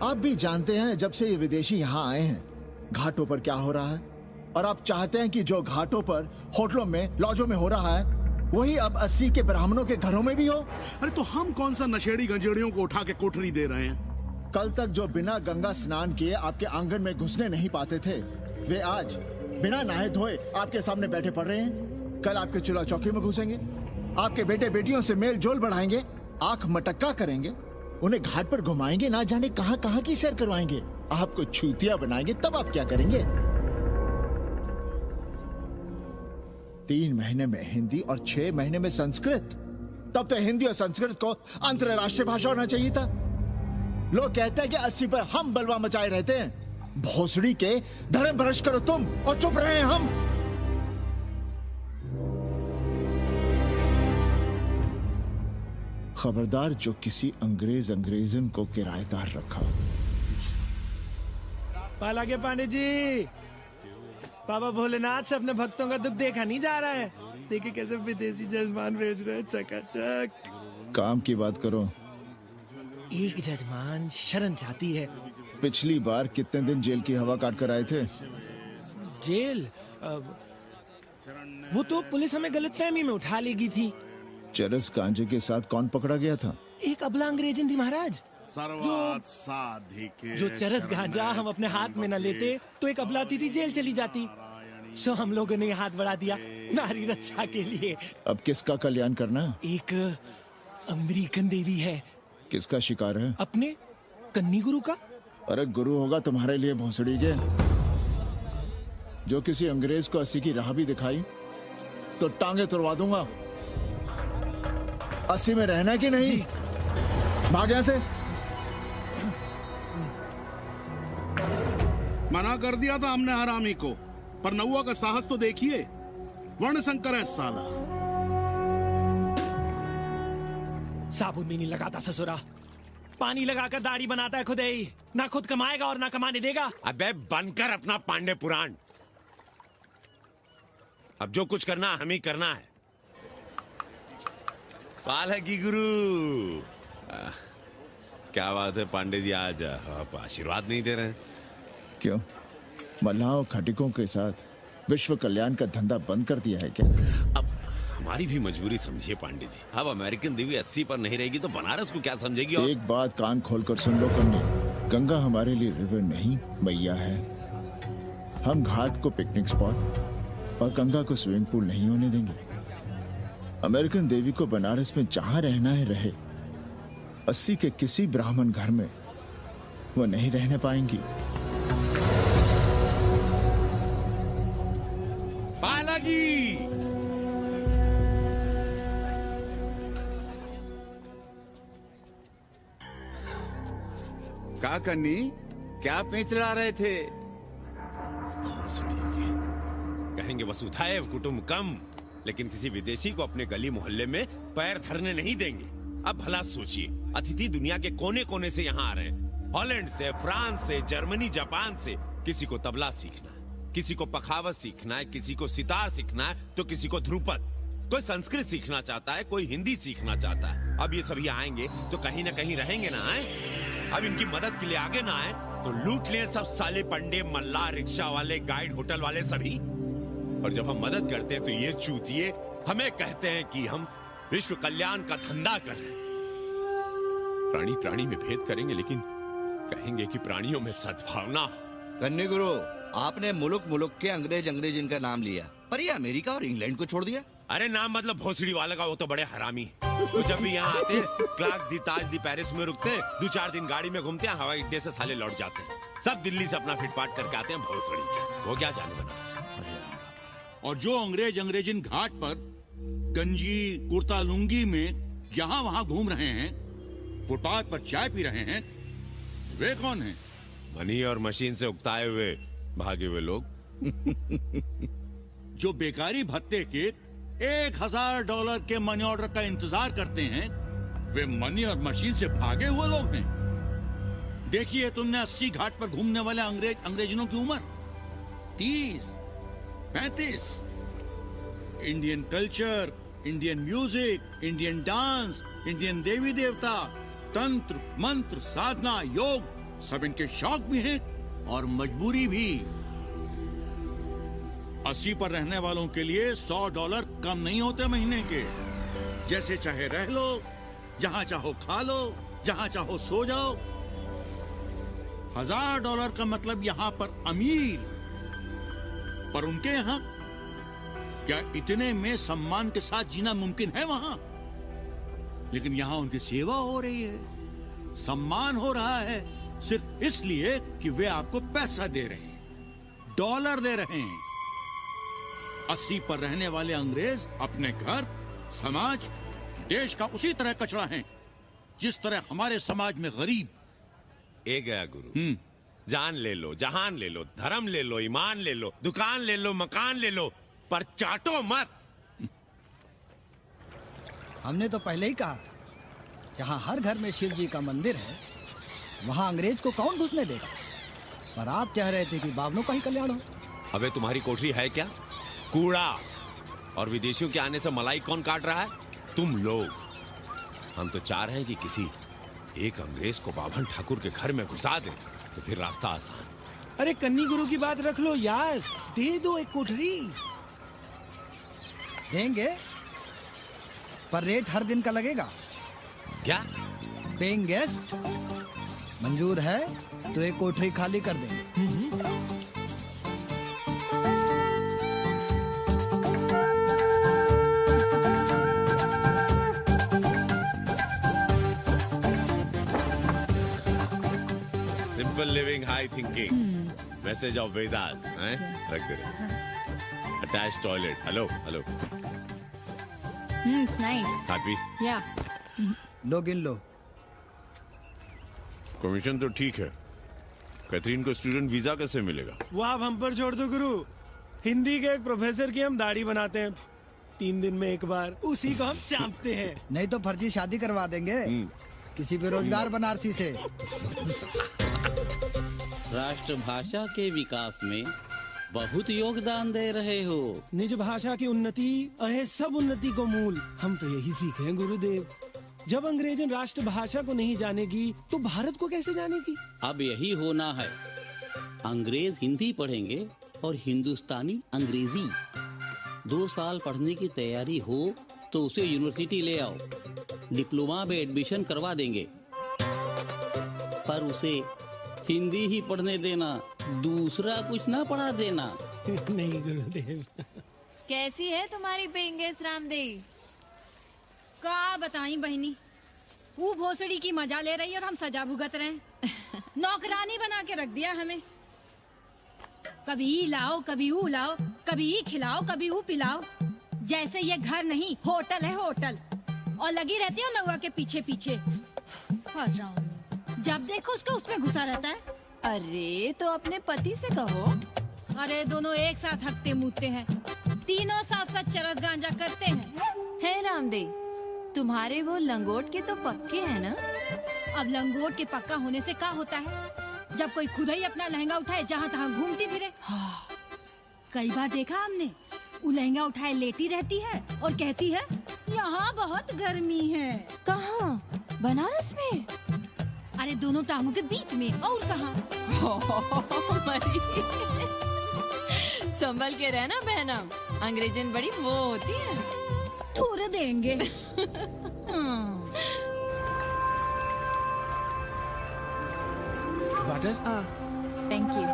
H: आप भी जानते हैं जब से ये विदेशी यहाँ आए हैं घाटों पर क्या हो रहा है। और आप चाहते हैं कि जो घाटों पर, होटलों में, लॉजों में हो रहा है वही अब 80 के ब्राह्मणों के घरों में भी हो।
L: अरे तो हम कौन सा नशेड़ी गंजेड़ियों को उठा के कोठरी दे रहे हैं?
H: कल तक जो बिना गंगा स्नान किए आपके आंगन में घुसने नहीं पाते थे, वे आज बिना नहाए धोए आपके सामने बैठे पड़ रहे हैं। कल आपके चूल्हा चौकी में घुसेंगे, आपके बेटे बेटियों से मेल जोल बढ़ाएंगे, आंख मटक्का करेंगे, उन्हें घाट पर घुमाएंगे, ना जाने कहां कहां की सैर करवाएंगे, आपको छूतिया बनाएंगे। तब आप क्या करेंगे? 3 महीने में हिंदी और 6 महीने में संस्कृत। तब तो हिंदी और संस्कृत को अंतरराष्ट्रीय भाषा होना चाहिए था। लोग कहते हैं कि 80 पर हम बलवा मचाए रहते हैं। भोसड़ी के धर्म भ्रष्ट करो तुम और चुप रहे हम। खबरदार जो किसी अंग्रेजन को किराएदार रखा।
N: पाला के पांडे जी, बाबा भोलेनाथ से अपने भक्तों का दुख देखा नहीं जा रहा है। देखिए कैसे विदेशी जजमान भेज रहे हैं, चकाचक।
H: काम की बात करो।
N: एक जजमान शरण चाहती है।
H: पिछली बार कितने दिन जेल की हवा काट कर आए थे?
N: जेल वो तो पुलिस हमें गलतफहमी में उठा लेगी थी।
H: चरस गांजे के साथ कौन पकड़ा गया था?
N: एक अबला अंग्रेजन थी महाराज।
L: साधिके
N: जो चरस गांजा हम अपने हाथ में न लेते तो एक अबला थी जेल चली जाती। सो हम लोगों ने हाथ बढ़ा दिया नारी रक्षा के लिए।
H: अब किसका कल्याण करना?
N: एक अमेरिकन देवी है।
H: किसका शिकार है?
N: अपने कन्नी गुरु का।
H: अरे गुरु होगा तुम्हारे लिए भोसड़ी के। जो किसी अंग्रेज को अस्सी की राह भी दिखाई तो टांगे तुड़वा दूंगा। अस्सी में रहना कि नहीं? भाग यहां से।
L: मना कर दिया था हमने हरामी को, पर नौआ का साहस तो देखिए। वर्ण संकर है साला।
N: साबुन भी नहीं लगाता ससुरा, पानी लगाकर दाढ़ी बनाता है खुद ही। ना खुद कमाएगा और ना कमाने देगा।
U: अबे बनकर अपना पांडे पुराण। अब जो कुछ करना हम ही करना है। पालकी गुरु। क्या बात है पांडे जी, आज आप आशीर्वाद नहीं दे रहे हैं?
H: क्यों? मल्लाहों खटिकों के साथ विश्व कल्याण का धंधा बंद कर दिया है क्या?
U: अब हमारी भी मजबूरी समझिए पांडे जी। अब अमेरिकन देवी 80 पर नहीं रहेगी तो बनारस को क्या समझेगी? और
H: एक बात कान खोलकर सुन लो कन्नी, गंगा हमारे लिए रिवर नहीं मैया है। हम घाट को पिकनिक स्पॉट और गंगा को स्विमिंग पूल नहीं होने देंगे। अमेरिकन देवी को बनारस में जहां रहना है रहे। 80 के किसी ब्राह्मण घर में वो नहीं रहने पाएंगी।
U: पालकी।
B: का कन्नी, क्या पेंच ला रहे थे?
U: कहेंगे वसुधैव कुटुंबकम, लेकिन किसी विदेशी को अपने गली मोहल्ले में पैर धरने नहीं देंगे। अब भला सोचिए, अतिथि दुनिया के कोने कोने से यहाँ आ रहे हैं। हॉलैंड से, फ्रांस से, जर्मनी, जापान से। किसी को तबला सीखना है, किसी को पखावत सीखना है, किसी को सितार सीखना है, तो किसी को ध्रुपद। कोई संस्कृत सीखना चाहता है, कोई हिंदी सीखना चाहता है। अब ये सभी आएंगे तो कहीं ना कहीं रहेंगे ना। आए अब इनकी मदद के लिए आगे ना आए तो लूट ले सब साले पंडे, मल्ला, रिक्शा वाले, गाइड, होटल वाले सभी। और जब हम मदद करते हैं तो ये चूतिए हमें कहते हैं कि हम विश्व कल्याण का धंधा कर रहे हैं। प्राणी प्राणी में भेद करेंगे, लेकिन कहेंगे कि प्राणियों में सद्भावना।
B: कन्नी गुरु, आपने मुल्क मुल्क के अंग्रेज इनका नाम लिया, पर ये अमेरिका और इंग्लैंड को छोड़ दिया।
U: अरे नाम मतलब भोसड़ी वाले का, वो तो बड़े हरामी है। वो जब भी यहाँ आते क्लार्क्स दी, ताज दी, पेरिस में रुकते हैं, 2-4 दिन गाड़ी में घूमते हैं, हवाई अड्डे से साले लौट जाते हैं। सब दिल्ली से अपना फिटपाट करके आते हैं भोसड़ी के। वो क्या जाने बना।
F: और जो अंग्रेजिन घाट पर गंजी कुर्ता लुंगी में यहाँ वहाँ घूम रहे हैं, फुटपाथ पर चाय पी रहे हैं, वे कौन हैं?
U: मनी और मशीन से उकताए हुए भागे हुए लोग।
F: जो बेकारी भत्ते के $1000 के मनी ऑर्डर का इंतजार करते हैं, वे मनी और मशीन से भागे हुए लोग हैं। देखिए तुमने 80 घाट पर घूमने वाले अंग्रेजनों की उम्र 30-35। Indian culture, Indian music, Indian dance, Indian देवी देवता, तंत्र मंत्र, साधना, योग, सब इनके शौक भी हैं और मजबूरी भी। 80 पर रहने वालों के लिए $100 कम नहीं होते महीने के। जैसे चाहे रह लो, जहां चाहो खा लो, जहां चाहो सो जाओ। $1000 का मतलब यहां पर अमीर, पर उनके यहां क्या इतने में सम्मान के साथ जीना मुमकिन है वहां? लेकिन यहां उनकी सेवा हो रही है, सम्मान हो रहा है, सिर्फ इसलिए कि वे आपको पैसा दे रहे हैं, डॉलर दे रहे हैं। 80 पर रहने वाले अंग्रेज अपने घर, समाज, देश का उसी तरह कचरा हैं, जिस तरह हमारे समाज में गरीब।
U: ए गया गुरु। जान ले लो, जहान ले लो, धर्म ले लो, ईमान ले लो, दुकान ले लो, मकान ले लो, पर चाटो मत।
O: हमने तो पहले ही कहा था, जहां हर घर में शिव जी का मंदिर है, वहां अंग्रेज को कौन घुसने देगा। पर आप चाह रहे थे कि बावनों का ही कल्याण हो।
U: अबे तुम्हारी कोठरी है क्या? कूड़ा। और विदेशियों के आने से मलाई कौन काट रहा है? तुम लोग। हम तो चाह रहे हैं कि किसी एक अंग्रेज को बाभन ठाकुर के घर में घुसा दे, तो फिर रास्ता आसान।
N: अरे कन्नी गुरु की बात रख लो यार, दे दो एक कोठरी।
O: देंगे, पर रेट हर दिन का लगेगा।
U: क्या?
O: पेइंग गेस्ट मंजूर है तो एक कोठरी खाली कर देंगे।
U: Simple living, high thinking, message of Vedas. रख दे। Attach toilet. Hello hello.
P: It's nice.
U: Happy?
P: Yeah.
O: लो गिन लो।
U: कमीशन तो ठीक है, कैथरीन को स्टूडेंट वीजा कैसे मिलेगा?
N: वो आप हम पर छोड़ दो गुरु। हिंदी के एक प्रोफेसर की हम दाढ़ी बनाते हैं 3 दिन में एक बार, उसी को हम चापते हैं।
O: नहीं तो फर्जी शादी करवा देंगे किसी बेरोजगार बनारसी से।
D: राष्ट्रभाषा के विकास में बहुत योगदान दे रहे हो।
N: निज भाषा की उन्नति अहे सब उन्नति को मूल। हम तो यही सीखे हैं गुरुदेव। जब अंग्रेजन राष्ट्रभाषा को नहीं जानेगी तो भारत को कैसे जानेगी?
D: अब यही होना है। अंग्रेज हिंदी पढ़ेंगे और हिंदुस्तानी अंग्रेजी। 2 साल पढ़ने की तैयारी हो तो उसे यूनिवर्सिटी ले आओ, डिप्लोमा में एडमिशन करवा देंगे। पर उसे हिंदी ही पढ़ने देना, दूसरा कुछ ना पढ़ा देना।
N: नहीं गुरुदेव।
J: कैसी है तुम्हारी पेंगेस रामदेव?
I: का बताई बहनी, वो भोसड़ी की मजा ले रही और हम सजा भुगत रहे हैं। नौकरानी बना के रख दिया हमें। कभी ई लाओ, कभी ऊ लाओ, कभी ई खिलाओ, ऊ पिलाओ। जैसे ये घर नहीं होटल है, होटल। और लगी रहती हो नौवा के पीछे पीछे। जब देखो उसको उसमें घुसा रहता है।
J: अरे तो अपने पति से कहो।
I: अरे दोनों एक साथ हकते मुँहते हैं, तीनों साथ साथ चरस गांजा करते हैं।
J: है रामदेव, तुम्हारे वो लंगोट के तो पक्के हैं ना?
I: अब लंगोट के पक्का होने से क्या होता है, जब कोई खुद ही अपना लहंगा उठाए जहाँ तहाँ घूमती फिरे। कई बार देखा हमने, वो लहंगा उठाए लेती रहती है और कहती है यहाँ बहुत गर्मी है।
J: कहाँ? बनारस में?
I: अरे दोनों टांगों के बीच में, और कहाँ?
J: संभल के रहना बहनम, अंग्रेजन बड़ी वो होती है।
I: थोड़े देंगे।
N: वाटर?
P: Thank you.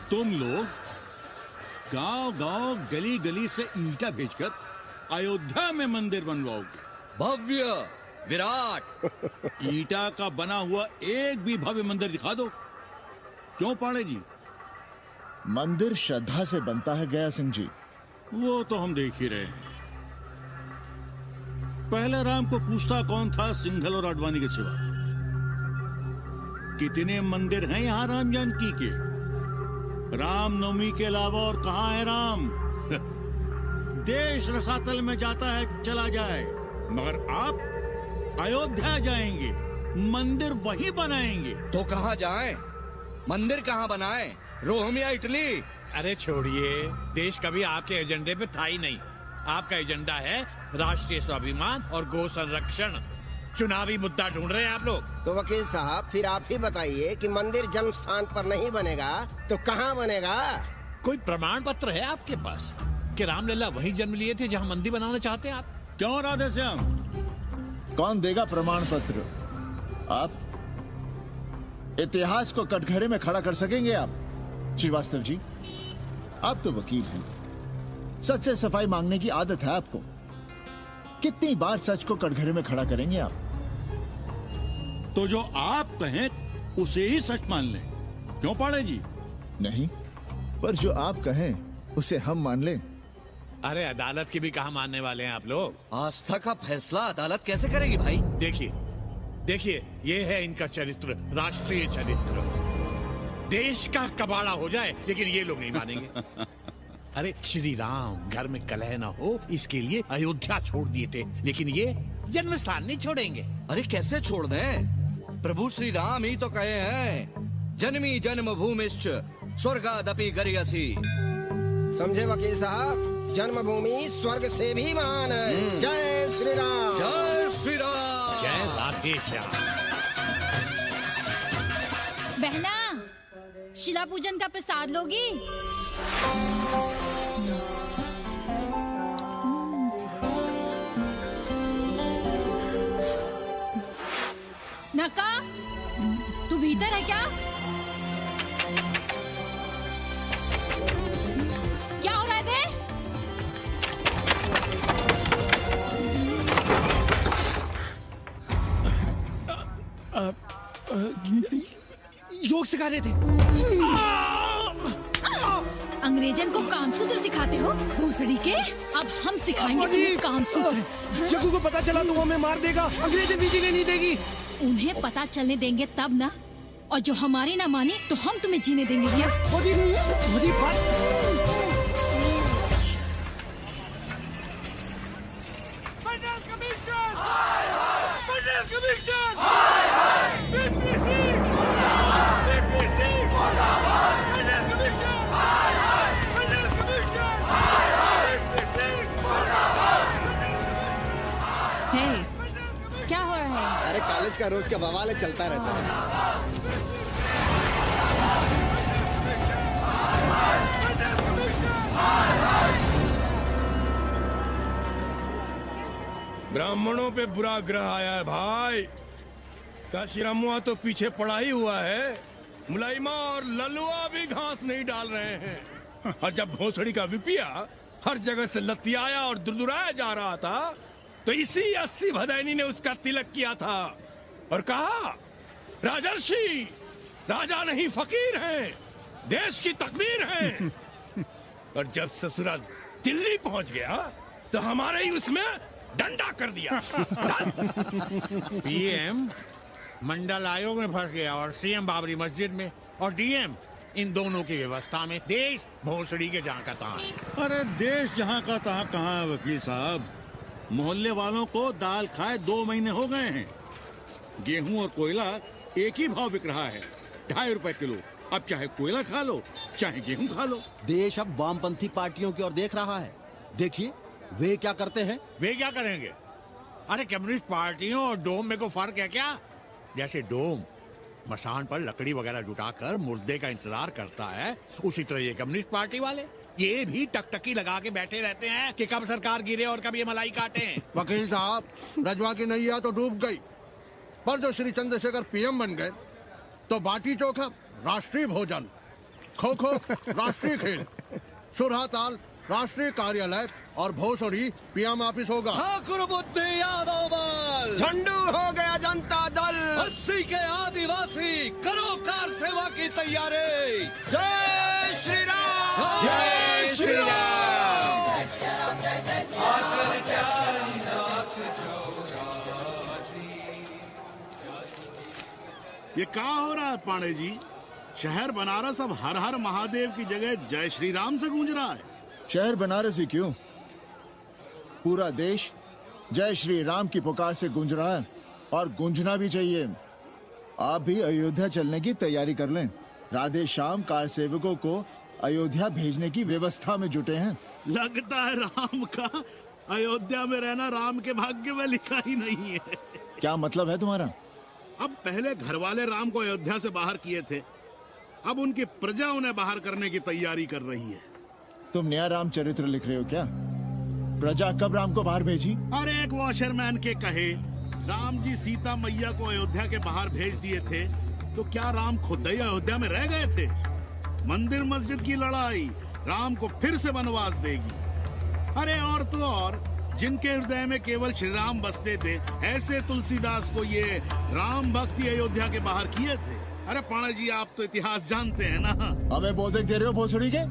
F: तुम लोग गांव गांव गली गली से ईंटा भेजकर अयोध्या में मंदिर बनवाओगे।
B: भव्य विराट
F: ईंटा का बना हुआ एक भी भव्य मंदिर दिखा दो। क्यों पाड़े जी?
H: मंदिर श्रद्धा से बनता है गया सिंह जी।
F: वो तो हम देख ही रहे हैं। पहले राम को पूछता कौन था सिंघल और आडवाणी के सिवा? कितने मंदिर हैं यहाँ राम जानकी के? रामनवमी के अलावा और कहाँ है राम? देश रसातल में जाता है चला जाए, मगर आप अयोध्या जाएंगे, मंदिर वहीं बनाएंगे।
B: तो कहाँ जाएं? मंदिर कहाँ बनाएं? रोम या इटली?
A: अरे छोड़िए, देश कभी आपके एजेंडे पे था ही नहीं। आपका एजेंडा है राष्ट्रीय स्वाभिमान और गो संरक्षण। चुनावी मुद्दा ढूंढ रहे हैं आप लोग।
G: तो वकील साहब फिर आप ही बताइए कि मंदिर जन्म स्थान पर नहीं बनेगा तो कहाँ बनेगा?
A: कोई प्रमाण पत्र है आपके पास कि रामलला वहीं जन्म लिए थे जहाँ मंदिर बनाना चाहते हैं आप?
F: क्यों राधेश्याम?
H: कौन देगा प्रमाण पत्र? आप इतिहास को कटघरे में खड़ा कर सकेंगे आप? श्रीवास्तव जी, आप तो वकील हैं, सच से सफाई मांगने की आदत है आपको। कितनी बार सच को कटघरे में खड़ा करेंगे आप?
F: तो जो आप कहें उसे ही सच मान लें, क्यों पाड़े जी?
H: नहीं, पर जो आप कहें उसे हम मान लें।
A: अरे अदालत की भी कहा मानने वाले हैं आप लोग?
B: आस्था का फैसला अदालत कैसे करेगी भाई?
A: देखिए ये है इनका चरित्र, राष्ट्रीय चरित्र। देश का कबाड़ा हो जाए लेकिन ये लोग नहीं मानेंगे। अरे श्री राम घर में कलह ना हो इसके लिए अयोध्या छोड़ दिए थे, लेकिन ये जन्म स्थान नहीं छोड़ेंगे।
B: अरे कैसे छोड़ दें? प्रभु श्री राम ही तो कहे हैं, जन्मी जन्म भूमिश्च स्वर्गादपि गरियसी।
G: समझे वकील साहब, जन्मभूमि स्वर्ग से भी महान है। जय श्री राम।
B: जय श्री राम।
A: जय राधे श्याम।
I: बहना, शिला पूजन का प्रसाद लोगी? नका, तू भीतर है क्या? क्या हो रहा है बे?
N: योग सिखा रहे थे।
I: अंग्रेजन को कामसूत्र सिखाते हो भोसड़ी के? अब हम सिखाएंगे तुम्हें कामसूत्र।
N: जग्गू को पता चला तो वो हमें मार देगा, अंग्रेजन भी जीने नहीं देगी।
I: उन्हें पता चलने देंगे तब ना, और जो हमारी ना मानी तो हम तुम्हें जीने देंगे भैया।
P: क्या हो रहा है?
G: अरे कॉलेज का रोज का बवाल चलता रहता है।
C: ब्राह्मणों पे बुरा ग्रह आया है भाई। काशीरामुआ तो पीछे पड़ा ही हुआ है, मुलाइमा और ललुआ भी घास नहीं डाल रहे हैं। और जब भोसड़ी का विपिया हर जगह से लतियाया और दुरदुराया जा रहा था, तो इसी 80 भदैनी ने उसका तिलक किया था और कहा, राजर्षि राजा नहीं फकीर हैं, देश की तकदीर हैं। और जब ससुराल दिल्ली पहुंच गया तो हमारे ही उसमें डंडा कर दिया।
A: पीएम मंडल आयोग में फंस गया और सीएम बाबरी मस्जिद में, और डीएम इन दोनों की व्यवस्था में। देश भोसड़ी के जहाँ का तहाँ है।
F: अरे देश जहाँ का तहाँ कहाँ है वकील साहब? मोहल्ले वालों को दाल खाए 2 महीने हो गए हैं। गेहूं और कोयला एक ही भाव बिक रहा है, 2.5 रुपए किलो। अब चाहे कोयला खा लो चाहे गेहूं खा लो।
K: देश अब वामपंथी पार्टियों की ओर देख रहा है। देखिए वे क्या करते हैं।
A: वे क्या करेंगे? अरे कम्युनिस्ट पार्टियों और डोम में को फर्क है क्या? जैसे डोम मसान पर लकड़ी वगैरह जुटाकर मुर्दे का इंतजार करता है, उसी तरह ये कम्युनिस्ट पार्टी वाले ये भी टकटकी लगा के बैठे रहते हैं कि कब सरकार गिरे और कब ये मलाई काटे।
E: वकील साहब, रजवा की नैया तो डूब गई, पर जो श्री चंद्रशेखर पीएम बन गए तो बाटी चोखा राष्ट्रीय भोजन, खो खो राष्ट्रीय खेल, सुरहा ताल राष्ट्रीय कार्यालय और भोसड़ी पीएम ऑफिस होगा।
B: ठाकुर बुद्धि यादव बल,
G: झंडू हो गया जनता दल,
B: 80 के आदिवासी करो कार सेवा की तैयारी।
G: जय श्री राम।
B: जय श्री राम।
L: ये क्या हो रहा है पांडे जी? शहर बनारस अब हर हर महादेव की जगह जय श्री राम से गूंज रहा है।
H: शहर बनारस ही क्यों, पूरा देश जय श्री राम की पुकार से गूंज रहा है, और गूंजना भी चाहिए। आप भी अयोध्या चलने की तैयारी कर लें। राधे श्याम कार सेवकों को अयोध्या भेजने की व्यवस्था में जुटे हैं।
L: लगता है राम का अयोध्या में रहना राम के भाग्य में लिखा ही नहीं है।
H: क्या मतलब है तुम्हारा?
L: अब पहले घर वाले राम को अयोध्या से बाहर किए थे, अब उनकी प्रजा उन्हें बाहर करने की तैयारी कर रही है।
H: तुम नया रामचरित्र लिख रहे हो क्या? प्रजा कब राम को बाहर भेजी?
L: अरे एक वॉशरमैन के कहे राम जी सीता मैया को अयोध्या के बाहर भेज दिए थे, तो क्या राम खुद ही अयोध्या में रह गए थे? मंदिर मस्जिद की लड़ाई राम को फिर से वनवास देगी। अरे और तो और, जिनके हृदय में केवल श्री राम बसते थे, ऐसे तुलसीदास को ये राम भक्ति अयोध्या के बाहर किए थे। अरे पाणा जी, आप तो इतिहास जानते हैं ना।
H: हमें बोल दे रहे हो भोसड़ी के?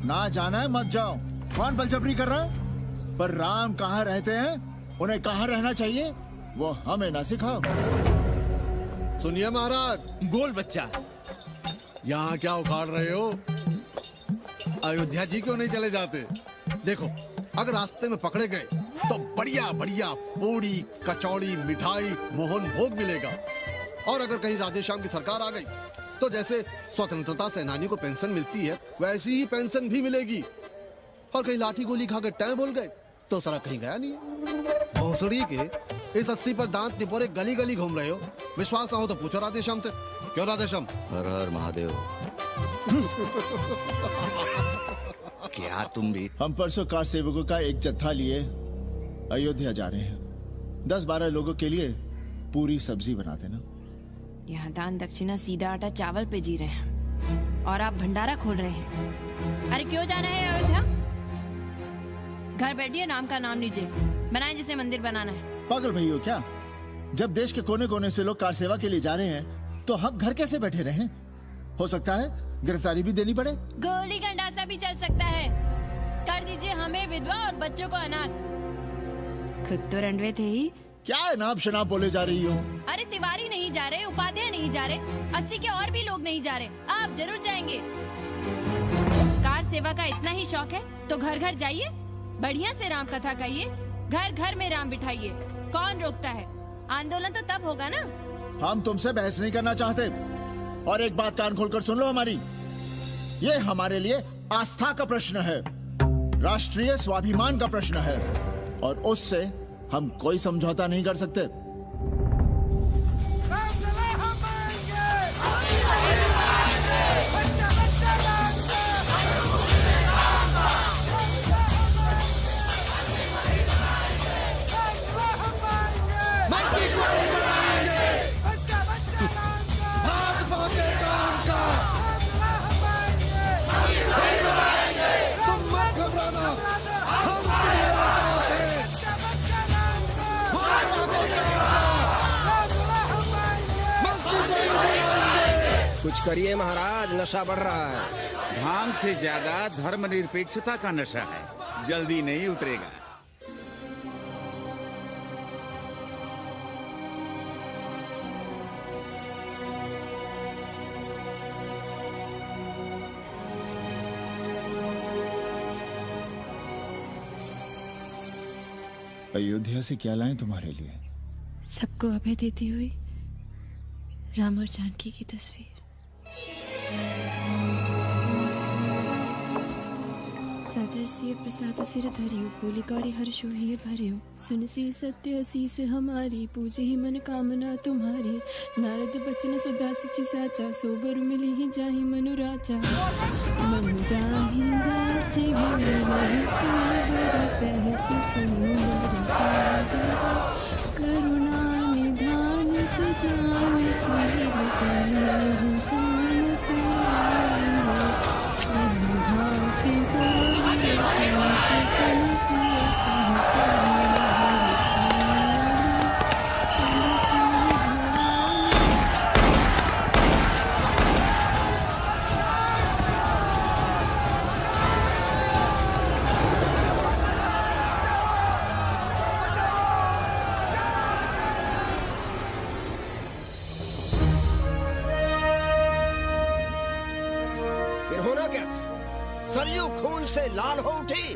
H: ना जाना है मत जाओ। कौन बलजबरी कर रहा है? पर राम कहाँ रहते हैं, उन्हें कहाँ रहना चाहिए, वो हमें ना सिखाओ।
E: सुनिए महाराज।
N: बोल बच्चा।
E: यहाँ क्या उखाड़ रहे हो? अयोध्या जी क्यों नहीं चले जाते? देखो, अगर रास्ते में पकड़े गए तो बढ़िया बढ़िया पूड़ी, कचौड़ी, मिठाई, मोहन भोग मिलेगा। और अगर कहीं राधे श्याम की सरकार आ गई तो जैसे स्वतंत्रता सेनानी को पेंशन मिलती है, वैसी ही पेंशन भी मिलेगी। और कहीं लाठी गोली खा के टैं बोल गए तो सारा कहीं गया नहीं है। भोसड़ी के इस 80 पर दांत निपोरे गली गली घूम रहे हो। विश्वास ना हो तो पूछो राधे श्याम से। क्यों राधे श्याम?
B: हर हर महादेव। क्या तुम भी?
H: हम परसों कार सेवकों का एक जत्था लिए अयोध्या जा रहे हैं। 10-12 लोगों के लिए पूरी सब्जी बना देना।
J: यहाँ दान दक्षिणा सीधा आटा चावल पे जी रहे हैं और आप भंडारा खोल रहे हैं। अरे क्यों जाना है अयोध्या? घर बैठिए, राम का नाम लीजिए, बनाए जिसे मंदिर बनाना है।
H: पागल भई हो क्या? जब देश के कोने कोने से लोग कार सेवा के लिए जा रहे हैं तो हम घर कैसे बैठे रहें? हो सकता है गिरफ्तारी भी देनी पड़े।
J: गोली गंडासा भी चल सकता है। कर दीजिए हमें विधवा और बच्चों को अनाथ। खुद तो रंडवे थे ही।
H: क्या नाम शनाब बोले जा रही हो?
J: अरे तिवारी नहीं जा रहे, उपाध्याय नहीं जा रहे, 80 के और भी लोग नहीं जा रहे। आप जरूर जाएंगे। कार सेवा का इतना ही शौक है तो घर घर जाइए, बढ़िया से राम कथा कहिए, घर घर में राम बिठाइए। कौन रोकता है? आंदोलन तो तब होगा ना।
H: हम तुमसे बहस नहीं करना चाहते। और एक बात कान खोलकर सुन लो हमारी, ये हमारे लिए आस्था का प्रश्न है, राष्ट्रीय स्वाभिमान का प्रश्न है, और उससे हम कोई समझौता नहीं कर सकते।
G: कुछ करिए महाराज, नशा बढ़ रहा है।
M: भांग से ज्यादा धर्मनिरपेक्षता का नशा है, जल्दी नहीं उतरेगा।
H: अयोध्या से क्या लाएं तुम्हारे लिए?
J: सबको अभय देती हुई राम और जानकी की तस्वीर। सादर सिय प्रसाद सिर धरियो, बोली गौरी हर्षो ही भरियो, सुन सी सत्य असीस हमारी, पूजे ही मन कामना तुम्हारी। नारद बचन सदा सच साचा, सोबर मिली ही जाहि मनु राजा। मनु जाहि राजे होने नहीं सोबर, सहज सुंदर सागर, करुणा निधान सुजान सिर सन्निधि जान पायो।
G: फिर होना क्या था? सरयू खून से लाल हो उठी,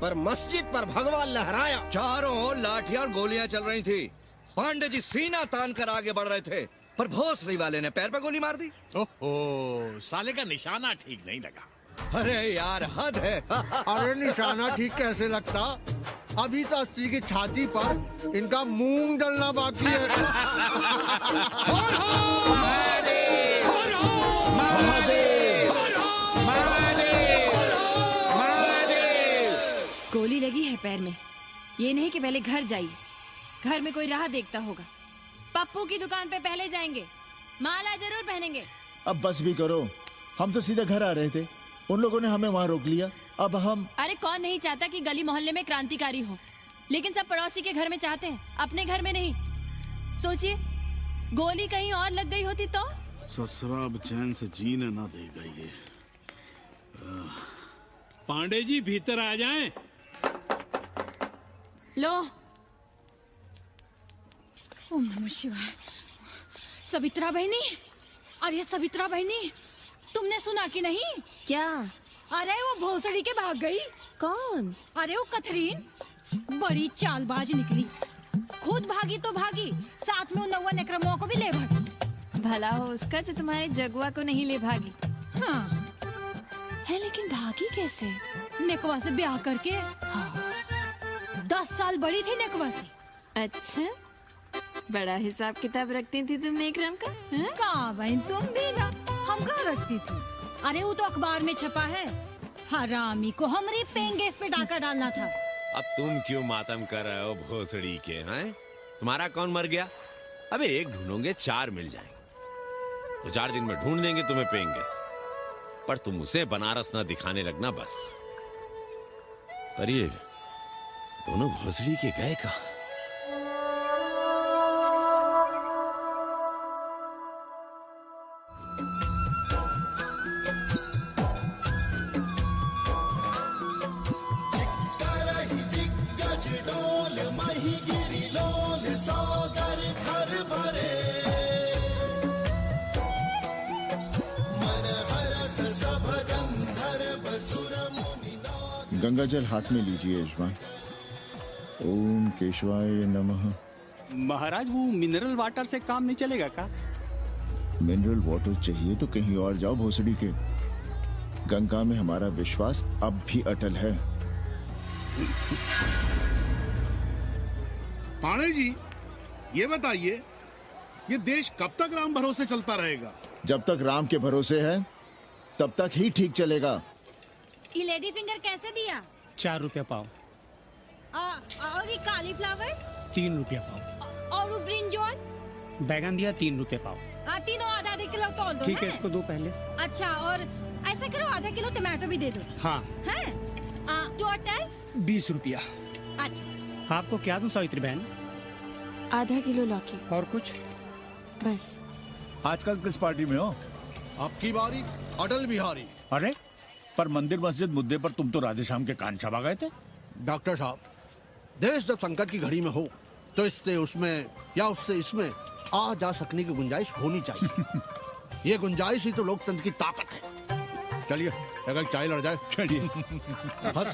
G: पर मस्जिद पर भगवा लहराया।
B: चारों ओर लाठियां और गोलियां चल रही थी। पांडे जी सीना तान कर आगे बढ़ रहे थे, पर भोसड़ी वाले ने पैर पर गोली मार दी।
F: ओहो, साले का निशाना ठीक नहीं लगा।
B: अरे यार हद है।
E: अरे निशाना ठीक कैसे लगता? अभी तो 80 की छाती पर इनका मूंग डलना बाकी है।
J: गोली लगी है पैर में। ये नहीं कि पहले घर जाइए, घर में कोई राह देखता होगा। पप्पू की दुकान पे पहले जाएंगे, माला जरूर पहनेंगे।
H: अब बस भी करो, हम तो सीधे घर आ रहे थे, उन लोगों ने हमें वहाँ रोक लिया। अब हम
J: अरे कौन नहीं चाहता कि गली मोहल्ले में क्रांतिकारी हो, लेकिन सब पड़ोसी के घर में चाहते हैं, अपने घर में नहीं। सोचिए, गोली कहीं और लग गई होती तो?
L: ससुरा अब चैन से जीने ना देगा ये।
V: पांडे जी भीतर आ जाएं।
J: लो।
I: ओम नमः शिवाय। सवित्रा बहनी, अरे सवित्रा बहनी, तुमने सुना कि नहीं?
J: क्या?
I: अरे वो भोसड़ी के भाग गई।
J: कौन?
I: अरे वो कथरीन, बड़ी चालबाज निकली। खुद भागी तो भागी, साथ में उन 9 नक्रमों को भी ले भागी।
J: भला हो उसका जो तुम्हारे जगुआ को नहीं ले भागी।
I: हाँ
J: है, लेकिन भागी कैसे?
I: नेकवा से ब्याह करके। हाँ। 10 साल बड़ी थी नेकवा से।
J: अच्छा, बड़ा हिसाब किताब रखती थी तुम नेकरम का?
I: कहाँ बहन, तुम भी ना, हम कहाँ रखती थी। अरे वो तो अखबार में छपा है, हरामी को हमरे पेंगेस पे डाका डालना था।
U: अब तुम क्यों मातम कर रहे हो भोसड़ी के? हैं? तुम्हारा कौन मर गया? अबे एक ढूंढोगे 4 मिल जाएंगे, तो 4 दिन में ढूंढ देंगे तुम्हें पेंगेस। पर तुम उसे बनारस ना दिखाने लगना बस। पर ये दोनों भोसड़ी के गए कहाँ?
H: गंगा जल हाथ में लीजिए यजमान। ओम केशवाय नमः।
V: महाराज वो मिनरल वाटर से काम नहीं चलेगा का?
H: मिनरल वाटर चाहिए तो कहीं और जाओ भोसड़ी के। गंगा में हमारा विश्वास अब भी अटल है।
L: पाणे जी, ये बताइए, ये देश कब तक राम भरोसे चलता रहेगा?
H: जब तक राम के भरोसे है तब तक ही ठीक चलेगा।
I: ये लेडी फिंगर कैसे दिया?
S: 4 रुपया पाव।
I: और ये कालीफ्लावर?
S: 3 रुपया पाव।
I: और वो ब्रिंजॉल?
S: बैगन दिया 3 रुपये पाव।
I: तीनों आधा किलो तोल दो।
S: ठीक है, इसको दो पहले।
I: अच्छा, और ऐसा करो आधा किलो टमाटो भी दे दो।
S: हाँ।
I: हैं? टोटल
S: 20 रुपया।
I: अच्छा,
S: आपको क्या दूं सावित्री बहन?
J: आधा किलो लौकी।
S: और कुछ?
J: बस।
Q: आजकल किस पार्टी में हो?
E: आपकी बारी, अटल बिहारी।
Q: अरे पर मंदिर मस्जिद मुद्दे पर तुम तो राधे श्याम के कान छबा गए थे।
E: डॉक्टर साहब, देश जब संकट की घड़ी में हो तो इससे उसमें या उससे इसमें आ जा सकने की गुंजाइश होनी चाहिए। ये गुंजाइश ही तो लोकतंत्र की ताकत है। चलिए अगर चाय लड़ जाए।
Q: चलिए।
B: हंस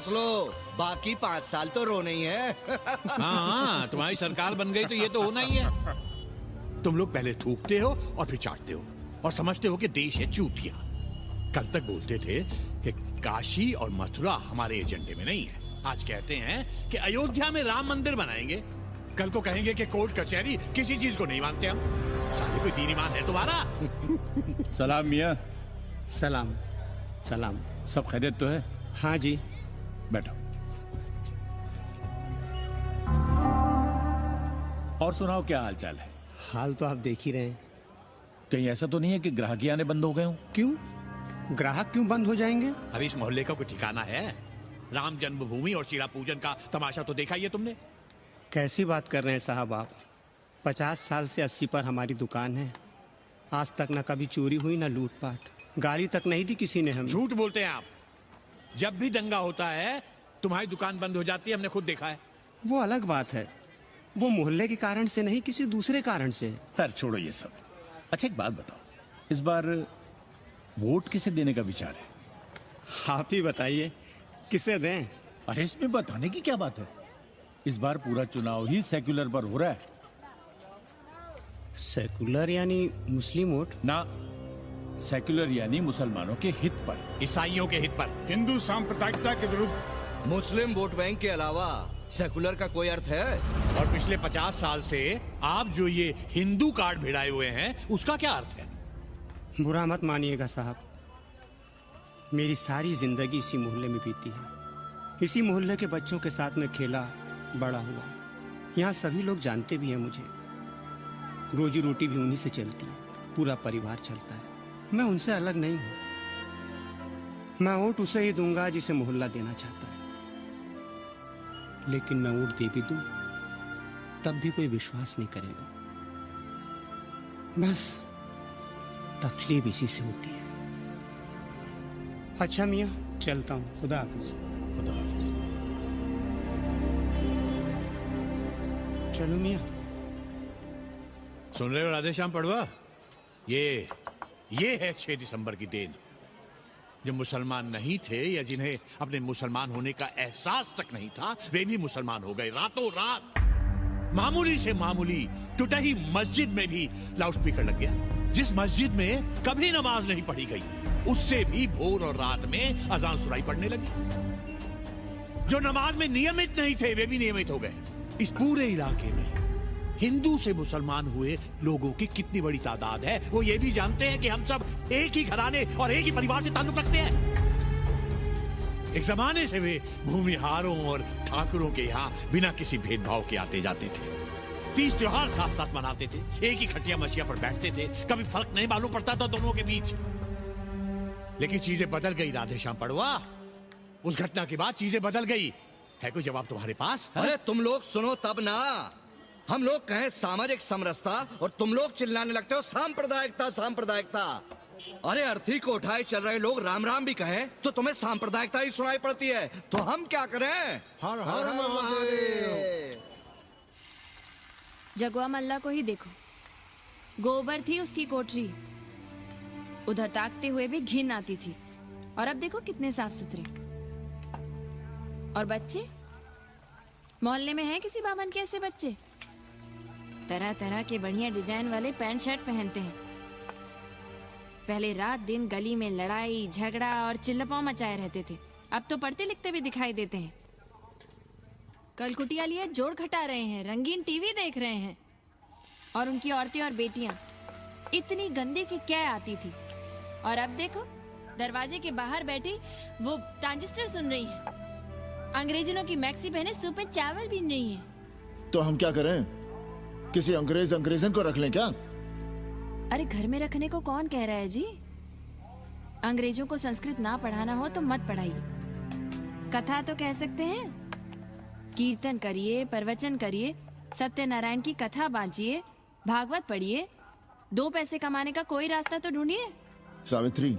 B: लो, बाकी 5 साल तो रोना ही है।
F: हाँ, तुम्हारी सरकार बन गई तो ये तो होना ही है। तुम लोग पहले थूकते हो और फिर चाटते हो और समझते हो कि देश है चूतिया। कल तक बोलते थे कि काशी और मथुरा हमारे एजेंडे में नहीं है, आज कहते हैं कि अयोध्या में राम मंदिर बनाएंगे, कल को कहेंगे कि कोर्ट कचहरी किसी चीज को नहीं मानते हम। साले कोई दीन ईमान है तुम्हारा?
Q: सलाम मियाँ।
S: सलाम। सलाम।
Q: सब खैरियत तो है?
S: हाँ जी।
Q: बैठो। और सुनाओ, क्या हाल चाल है?
S: हाल तो आप देख ही रहे हैं।
Q: कहीं ऐसा तो नहीं है कि ग्राहकी आने बंद हो गए हो?
S: क्यों? ग्राहक क्यों बंद हो जाएंगे?
F: अरे इस मोहल्ले का कोई ठिकाना है? राम जन्मभूमि और शीला पूजन का तमाशा तो देखा ही है तुमने।
S: कैसी बात कर रहे हैं साहब आप? 50 साल से 80 पर हमारी दुकान है। आज तक न कभी चोरी हुई न लूटपाट, गाली तक नहीं दी किसी ने हमें।
F: झूठ बोलते हैं आप। जब भी दंगा होता है तुम्हारी दुकान बंद हो जाती है, हमने खुद देखा है।
S: वो अलग बात है, वो मोहल्ले के कारण से नहीं, किसी दूसरे कारण से।
Q: खैर छोड़ो ये सब। अच्छा एक बात बताओ, इस बार वोट किसे देने का विचार है?
S: आप ही बताइए, किसे दें?
Q: अरे इसमें बताने की क्या बात है, इस बार पूरा चुनाव ही सेक्युलर पर हो रहा है।
S: सेकुलर यानी मुस्लिम वोट?
Q: ना, सेक्युलर यानी मुसलमानों के हित पर,
F: ईसाइयों के हित पर,
E: हिंदू सांप्रदायिकता के विरुद्ध।
B: मुस्लिम वोट बैंक के अलावा सेकुलर का कोई अर्थ है?
F: और पिछले 50 साल से आप जो ये हिंदू कार्ड भिड़ाए हुए हैं, उसका क्या अर्थ है?
S: बुरा मत मानिएगा साहब, मेरी सारी जिंदगी इसी मोहल्ले में बीती है। इसी मोहल्ले के बच्चों के साथ में खेला, बड़ा हुआ। यहाँ सभी लोग जानते भी हैं मुझे। रोजी रोटी भी उन्हीं से चलती है, पूरा परिवार चलता है। मैं उनसे अलग नहीं हूँ। मैं वोट उसे ही दूंगा जिसे मोहल्ला देना चाहता है, लेकिन मैं वोट दे भी दूं तब भी कोई विश्वास नहीं करेगा। बस तकलीफ इसी से होती है। अच्छा मियाँ, चलता हूँ। खुदा हाफिज।
F: खुदा हाफिज।
S: चलो मियाँ।
F: सुन रहे हो राधेश्याम पड़वा? ये है 6 दिसंबर की देन। जो मुसलमान नहीं थे या जिन्हें अपने मुसलमान होने का एहसास तक नहीं था, वे भी मुसलमान हो गए रातों रात। मामूली से मामूली टूटी मस्जिद में भी लाउडस्पीकर लग गया। जिस मस्जिद में कभी नमाज नहीं पढ़ी गई, उससे भी भोर और रात में अजान सुनाई पड़ने लगी। जो नमाज में नियमित नहीं थे, वे भी नियमित हो गए। इस पूरे इलाके में हिंदू से मुसलमान हुए लोगों की कितनी बड़ी तादाद है, वो ये भी जानते हैं कि हम सब एक ही घराने और एक ही परिवार से ताल्लुक रखते हैं। एक जमाने से वे भूमिहारों और ठाकुरों के यहाँ बिना किसी भेदभाव के आते जाते थे। 30 त्योहार साथ साथ मनाते थे, एक ही खटिया मछिया पर बैठते थे। कभी फर्क नहीं मालूम पड़ता था दोनों के बीच। लेकिन चीजें बदल गई राधेश्याम पड़वा। उस घटना के बाद चीजें बदल गई। है कोई जवाब तुम्हारे पास?
B: अरे तुम लोग सुनो तब ना। हम लोग कहें सामाजिक समरसता और तुम लोग चिल्लाने लगते हो सांप्रदायिकता सांप्रदायिकता। अरे अर्थी को उठाए चल रहे लोग राम राम भी कहें तो तुम्हें सांप्रदायिकता ही सुनाई पड़ती है। तो हम क्या करें?
E: हर हर महादेव।
J: जगवा मल्ला को ही देखो, गोबर थी उसकी कोठरी, उधर ताकते हुए भी घिन आती थी। और अब देखो कितने साफ सुथरे। और बच्चे, मोहल्ले में हैं किसी बावन के ऐसे बच्चे? तरह तरह के बढ़िया डिजाइन वाले पैंट शर्ट पहनते हैं। पहले रात दिन गली में लड़ाई झगड़ा और चिल्लपाव मचाए रहते थे, अब तो पढ़ते लिखते भी दिखाई देते हैं। कल कुटिया लिए जोड़ घटा रहे हैं, रंगीन टीवी देख रहे हैं। और उनकी औरतें और बेटियां इतनी गंदे की क्या आती थी। और अब देखो दरवाजे के बाहर बैठी वो ट्रांजिस्टर सुन रही है। अंग्रेजनों की मैक्सी पहने सूप में चावल भी नहीं है।
H: तो हम क्या करें? किसी अंग्रेजन को रख लें क्या?
J: अरे घर में रखने को कौन कह रहा है जी? अंग्रेजों को संस्कृत ना पढ़ाना हो तो मत पढ़ाइए। कथा तो कह सकते हैं, कीर्तन करिए, प्रवचन करिए, सत्यनारायण की कथा बांचिए, भागवत पढ़िए। 2 पैसे कमाने का कोई रास्ता तो ढूंढिए।
H: सावित्री,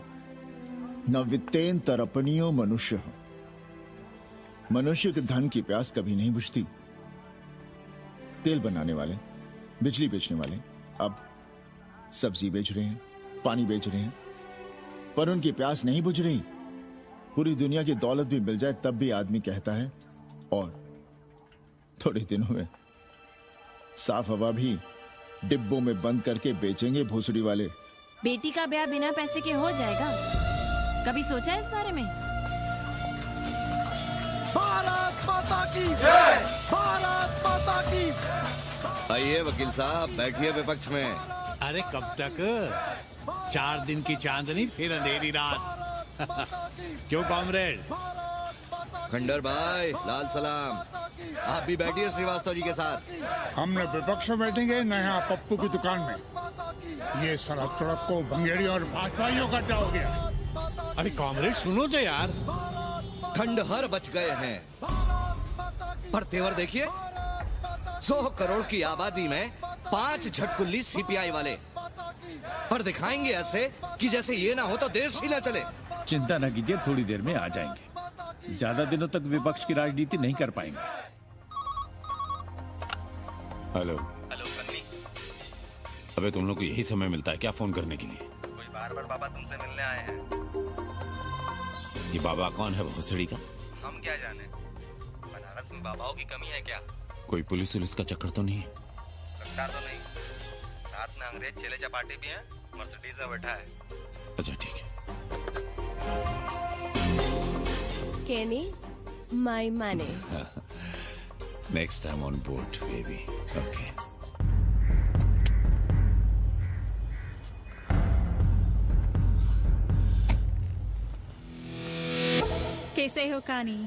H: न वित्तेन तरपनियो मनुष्य। मनुष्य के धन की प्यास कभी नहीं बुझती। तेल बनाने वाले, बिजली बेचने वाले अब सब्जी बेच रहे हैं, पानी बेच रहे हैं, पर उनकी प्यास नहीं बुझ रही। पूरी दुनिया की दौलत भी मिल जाए तब भी आदमी कहता है और थोड़े दिनों में साफ हवा भी डिब्बों में बंद करके बेचेंगे भोसड़ी वाले।
J: बेटी का ब्याह बिना पैसे के हो जाएगा? कभी सोचा है इस बारे में?
B: भारत माता की जय! भारत माता की। आइए वकील साहब, बैठिए विपक्ष में।
F: अरे कब तक? 4 दिन की चांदनी फिर अंधेरी रात। क्यों कॉमरेड?
B: खंडर भाई, लाल सलाम। आप भी बैठिए श्रीवास्तव जी के साथ।
E: हमने विपक्ष में बैठेंगे न यहाँ पप्पू की दुकान में। ये सड़क चड़क को भंगेड़ी और भाजपाइयों का अड्डा हो गया।
F: अरे कॉमरेड सुनो तो यार।
B: खंडहर बच गए हैं, पर तेवर देखिए। 100 करोड़ की आबादी में 5 झटकुल्ली सीपीआई वाले, पर दिखाएंगे ऐसे कि जैसे ये ना हो तो देश ही ना चले।
Q: चिंता न कीजिए, थोड़ी देर में आ जाएंगे। ज्यादा दिनों तक विपक्ष की राजनीति नहीं कर पाएंगे।
U: हेलो
R: सन्नी।
U: अबे तुम लोग को यही समय मिलता है क्या फोन करने के लिए?
R: कोई बार-बार बाबा तुमसे मिलने आए हैं।
U: ये बाबा कौन है भोसड़ी का?
R: हम क्या जाने, बनारस में बाबाओं की कमी है क्या?
U: कोई पुलिस का चक्कर तो नहीं है?
R: लगता तो नहीं। साथ में अंग्रेज चेले चपाटी भी हैं, मर्सिडीज में बैठा है।
U: अच्छा ठीक है।
O: Kenny, my money.
U: Next time on board, baby. Okay.
P: कैसे हो कानी?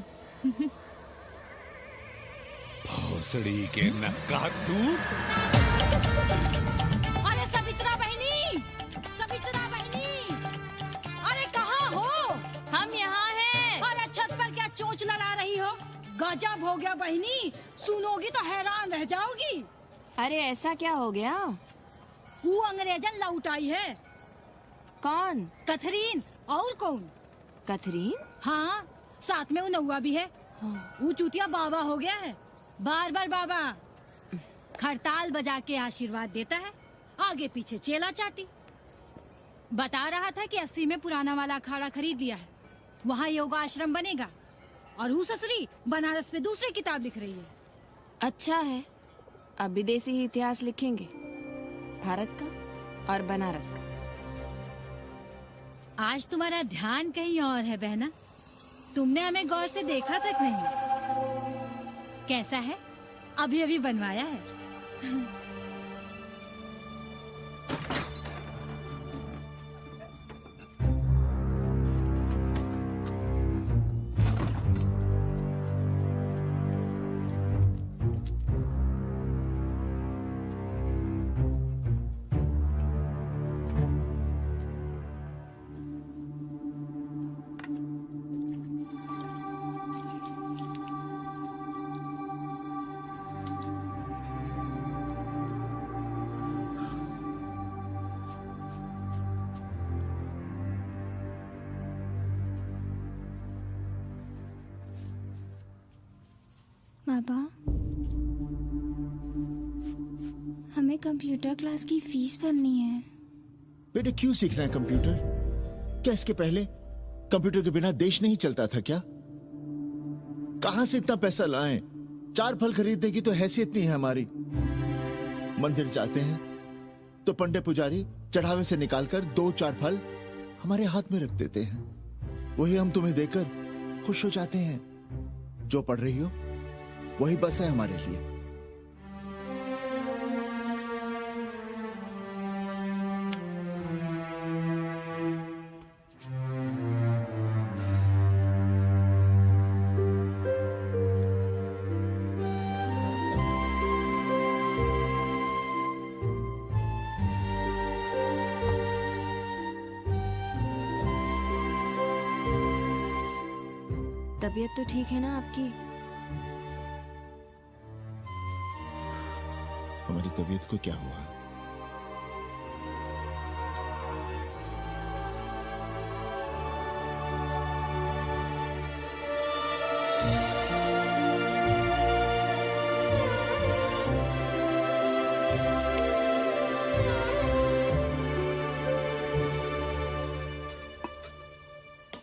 U: भोसड़ी के नक्का तू।
I: अरे सवित्रा बहनी, सवित्रा बहनी, अरे कहाँ हो?
J: हम यहाँ हैं।
I: अरे छत पर क्या चोंच लड़ा रही हो? गजब हो गया बहनी, सुनोगी तो हैरान रह जाओगी।
J: अरे ऐसा क्या हो गया?
I: वो अंग्रेजन लौट आई है।
J: कौन?
I: कथरीन। और कौन?
J: कथरीन?
I: हाँ, साथ में वो नौवा भी है। वो चूतिया बाबा हो गया है। बार बार बाबा खड़ताल बजा के आशीर्वाद देता है, आगे पीछे चेला चाटी। बता रहा था कि 80 में पुराना वाला अखाड़ा खरीद लिया है, वहाँ योगा आश्रम बनेगा। और वो ससुरी बनारस पे दूसरी किताब लिख रही है।
J: अच्छा है, अब विदेशी इतिहास लिखेंगे, भारत का और बनारस का।
I: आज तुम्हारा ध्यान कहीं और है बहना, तुमने हमें गौर से देखा तक नहीं। कैसा है? अभी अभी बनवाया है।
T: बाबा, हमें कंप्यूटर क्लास की फीस भरनी है।
H: बेटे क्यों सीखना है कंप्यूटर? क्या इसके पहले कंप्यूटर के बिना देश नहीं चलता था क्या? कहां से इतना पैसा लाएं? 4 फल खरीदने की तो हैसियत नहीं है हमारी। मंदिर जाते हैं तो पंडे पुजारी चढ़ावे से निकालकर 2-4 फल हमारे हाथ में रख देते हैं। वही हम तुम्हें देकर खुश हो जाते हैं। जो पढ़ रही हो वही बस है हमारे लिए।
J: तबीयत तो ठीक है ना आपकी?
H: हमारी तबीयत को क्या हुआ?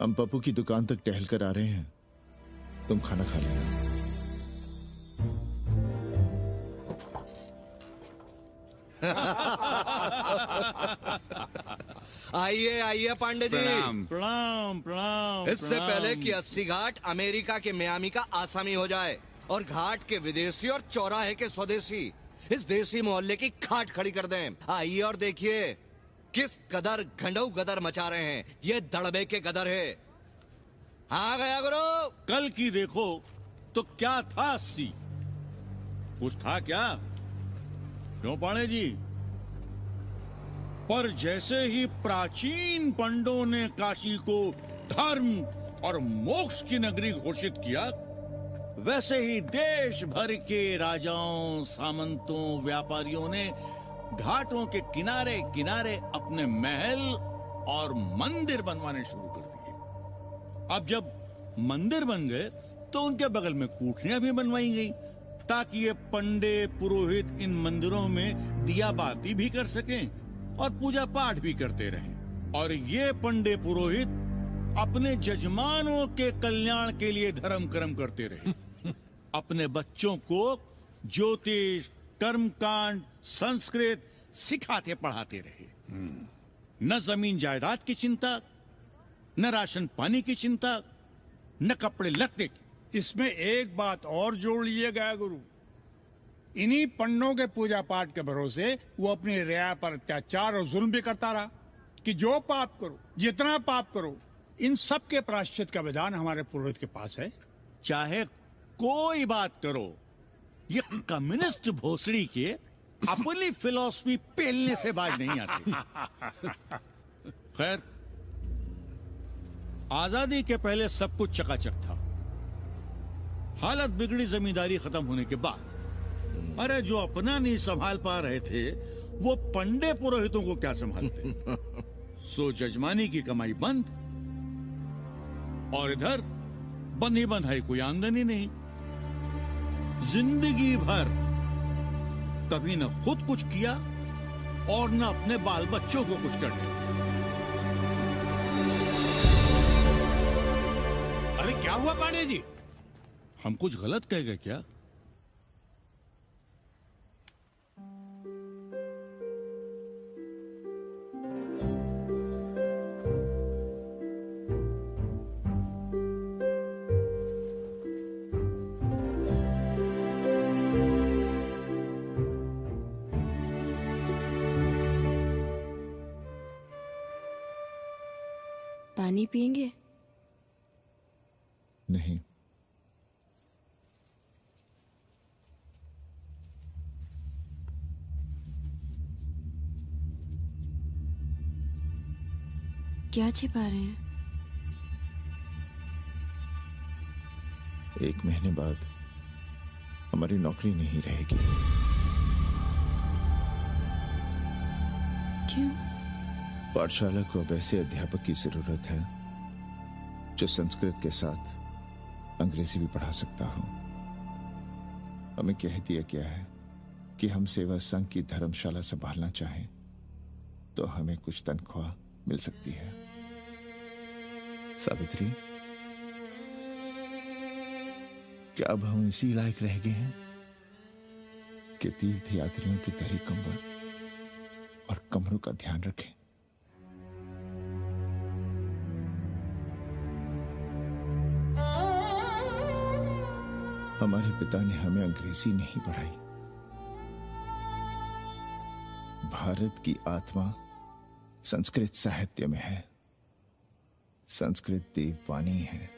H: हम पप्पू की दुकान तक टहल कर आ रहे हैं, तुम खाना खा लेना।
B: आइए आइए पांडे जी।
F: प्रणाम प्रणाम प्रणाम।
B: इससे पहले कि 80 घाट अमेरिका के मियामी का आसामी हो जाए और घाट के विदेशी और चौराहे के स्वदेशी इस देसी मोहल्ले की खाट खड़ी कर दें, आइए और देखिए किस कदर घंडऊ गदर मचा रहे हैं। ये दड़बे के गदर है। हाँ गया गुरु।
F: कल की देखो तो क्या था 80? कुछ था क्या? क्यों पांडे जी? पर जैसे ही प्राचीन पंडों ने काशी को धर्म और मोक्ष की नगरी घोषित किया, वैसे ही देश भर के राजाओं, सामंतों, व्यापारियों ने घाटों के किनारे किनारे अपने महल और मंदिर बनवाने शुरू कर दिए। अब जब मंदिर बन गए तो उनके बगल में कोठरियां भी बनवाई गई ताकि ये पंडे पुरोहित इन मंदिरों में दिया बाती भी कर सकें और पूजा पाठ भी करते रहें। और ये पंडे पुरोहित अपने जजमानों के कल्याण के लिए धर्म कर्म करते रहे। अपने बच्चों को ज्योतिष, कर्मकांड, संस्कृत, सिखाते पढ़ाते रहे। न जमीन जायदाद की चिंता, न राशन पानी की चिंता, न कपड़े लत्ते की।
C: इसमें एक बात और जोड़ लीजिएगा गुरु, इन्हीं पंडों के पूजा पाठ के भरोसे वो अपनी रिया पर अत्याचार और जुल्म भी करता रहा कि जो पाप करो, जितना पाप करो, इन सब के प्रायश्चित का विधान हमारे पुरोहित के पास है।
F: चाहे कोई बात करो, ये कम्युनिस्ट भोसड़ी के अपनी फिलॉसफी पेलने से बाज नहीं आती। खैर, आजादी के पहले सब कुछ चकाचक था। हालत बिगड़ी जमींदारी खत्म होने के बाद। अरे जो अपना नहीं संभाल पा रहे थे वो पंडे पुरोहितों को क्या संभालते। सो जजमानी की कमाई बंद, और इधर बंधी बंधाई कोई आमदनी नहीं। जिंदगी भर कभी न खुद कुछ किया और न अपने बाल बच्चों को कुछ करने।
C: अरे क्या हुआ पांडे जी?
F: हम कुछ गलत कह गए क्या?
O: पानी पिएंगे?
H: नहीं।
O: क्या छिपा रहे हैं?
H: 1 महीने बाद हमारी नौकरी नहीं रहेगी।
O: क्यों?
H: पाठशाला को अब ऐसे अध्यापक की जरूरत है जो संस्कृत के साथ अंग्रेजी भी पढ़ा सकता हो। हमें कह दिया गया है कि हम सेवा संघ की धर्मशाला संभालना चाहें तो हमें कुछ तनख्वाह मिल सकती है। सावित्री, क्या अब हम इसी लायक रह गए हैं कि तीर्थ यात्रियों की दरी कंबल और कमरों का ध्यान रखें? हमारे पिता ने हमें अंग्रेजी नहीं पढ़ाई। भारत की आत्मा संस्कृत साहित्य में है। संस्कृत देववाणी है।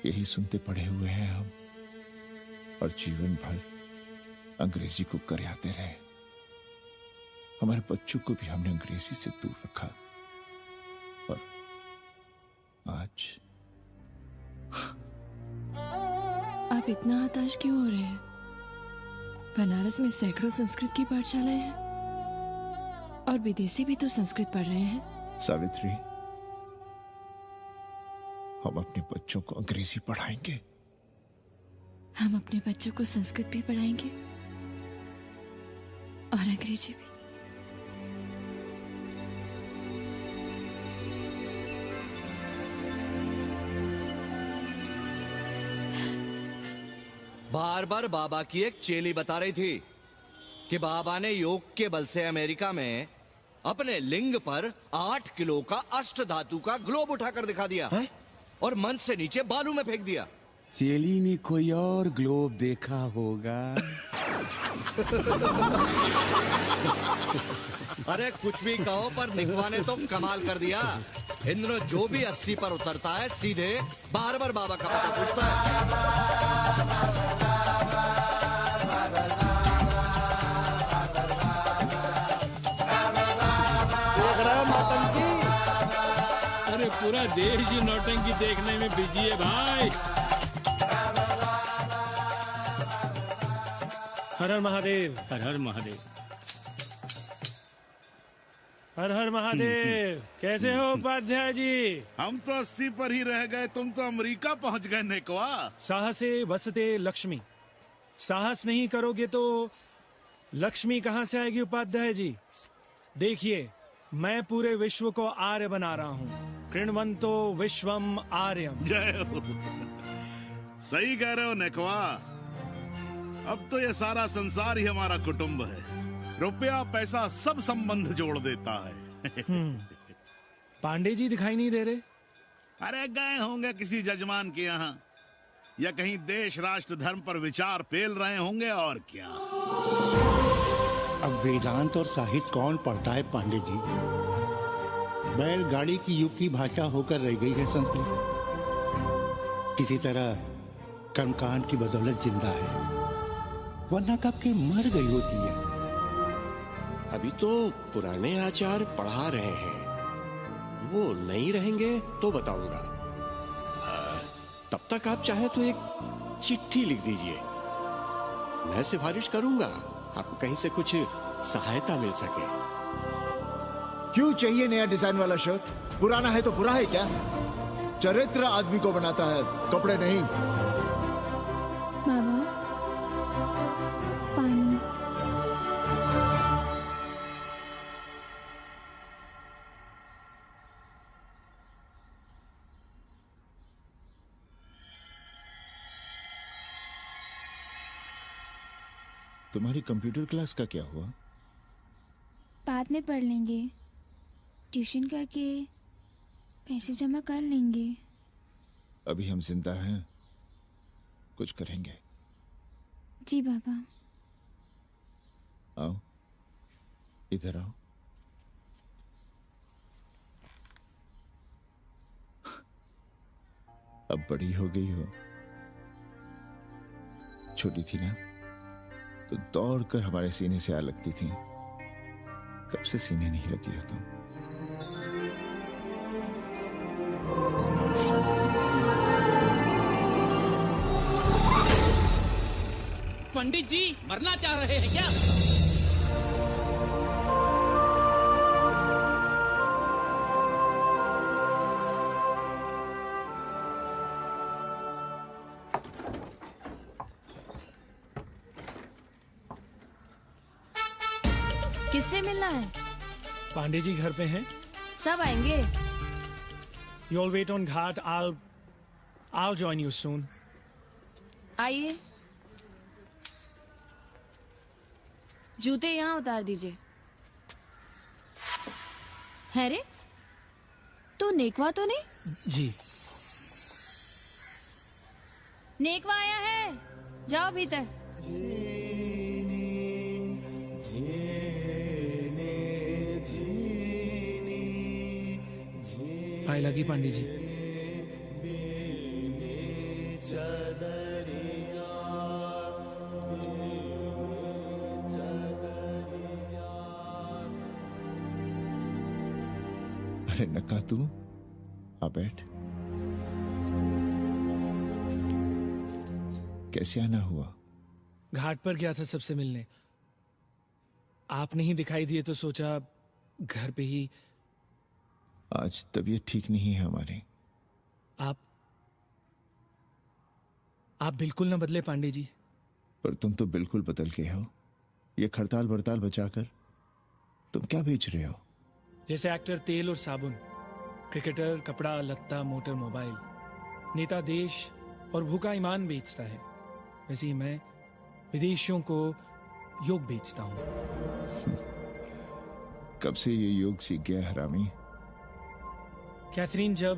H: यही सुनते पढ़े हुए हैं हम, और जीवन भर अंग्रेजी को करियाते रहे। हमारे बच्चों को भी हमने अंग्रेजी से दूर रखा, और आज
O: आप इतना हताश क्यों हो रहे हैं? बनारस में सैकड़ों संस्कृत की पाठशालाएं हैं और विदेशी भी तो संस्कृत पढ़ रहे हैं।
H: सावित्री, हम अपने बच्चों को अंग्रेजी पढ़ाएंगे।
O: हम अपने बच्चों को संस्कृत भी पढ़ाएंगे और अंग्रेजी भी।
B: बार बार बाबा की एक चेली बता रही थी कि बाबा ने योग के बल से अमेरिका में अपने लिंग पर 8 किलो का अष्ट धातु का ग्लोब उठाकर दिखा दिया है? और मंच से नीचे बालू में फेंक दिया।
M: चेली ने कोई और ग्लोब देखा होगा।
B: अरे कुछ भी कहो, पर निकवा ने तो कमाल कर दिया। इंद्र जो भी 80 पर उतरता है सीधे बार बार बाबा का पता पूछता है।
V: अरे पूरा देश ही नौटंकी देखने में बिजी है भाई।
N: हर हर महादेव।
V: हर हर महादेव।
N: हर हर महादेव। कैसे हो उपाध्याय जी?
L: हम तो 80 पर ही रह गए, तुम तो अमेरिका पहुंच गए नेकवा।
N: साहसे वसते लक्ष्मी। साहस नहीं करोगे तो लक्ष्मी कहां से आएगी उपाध्याय जी? देखिए, मैं पूरे विश्व को आर्य बना रहा हूँ। कृण्वन्तो विश्वम आर्यम।
L: जय हो। सही कह रहे हो नेकवा। अब तो ये सारा संसार ही हमारा कुटुंब है। रुपया पैसा सब संबंध जोड़ देता है।
N: पांडे जी दिखाई नहीं दे रहे?
L: अरे गए होंगे किसी जजमान के यहाँ, या कहीं देश राष्ट्र धर्म पर विचार पेल रहे होंगे, और क्या।
E: अब वेदांत और साहित्य कौन पढ़ता है पांडे जी? बैलगाड़ी की युग की भाषा होकर रह गई है संस्कृत। किसी तरह कर्मकांड की बदौलत जिंदा है, वरना कब के मर गई होती है।
D: अभी तो पुराने आचार पढ़ा रहे हैं, वो नहीं रहेंगे तो बताऊंगा। तब तक आप चाहे तो एक चिट्ठी लिख दीजिए, मैं सिफारिश करूंगा, आपको कहीं से कुछ सहायता मिल सके।
H: क्यों चाहिए नया डिजाइन वाला शर्ट? पुराना है तो बुरा है क्या? चरित्र आदमी को बनाता है, कपड़े नहीं।
T: बाबा, पानी।
H: तुम्हारी कंप्यूटर क्लास का क्या हुआ?
T: बाद में पढ़ लेंगे, ट्यूशन करके पैसे जमा कर लेंगे।
H: अभी हम जिंदा हैं, कुछ करेंगे।
T: जी बाबा।
H: आओ, इधर आओ। अब बड़ी हो गई हो, छोटी थी ना तो दौड़कर हमारे सीने से आ लगती थी। कब से सीने नहीं लगी हो तुम?
K: पंडित जी मरना चाह रहे हैं क्या?
J: किससे मिलना है?
N: पांडे जी घर पे हैं।
J: सब आएंगे।
N: You all wait on Ghat. I'll join you soon.
J: आइए, जूते यहाँ उतार दीजिए। है रे, तू नेकवा तो नहीं?
N: जी।
J: नेकवा आया है, जाओ भीतर।
N: पाए लगी पांडे जी।
H: अरे नका तू आ बैठ। कैसे आना हुआ?
N: घाट पर गया था सबसे मिलने, आप नहीं दिखाई दिए तो सोचा घर पे ही।
H: आज तबीयत ठीक नहीं है हमारी।
N: आप बिल्कुल ना बदले पांडे जी।
H: पर तुम तो बिल्कुल बदल गए हो। ये खड़ताल बड़ताल बचाकर तुम क्या बेच रहे हो?
N: जैसे एक्टर तेल और साबुन, क्रिकेटर कपड़ा लत्ता मोटर मोबाइल, नेता देश और भूखा ईमान बेचता है, वैसे ही मैं विदेशियों को योग बेचता हूं।
H: कब से ये योग सीख गया हरामी?
N: कैथरीन जब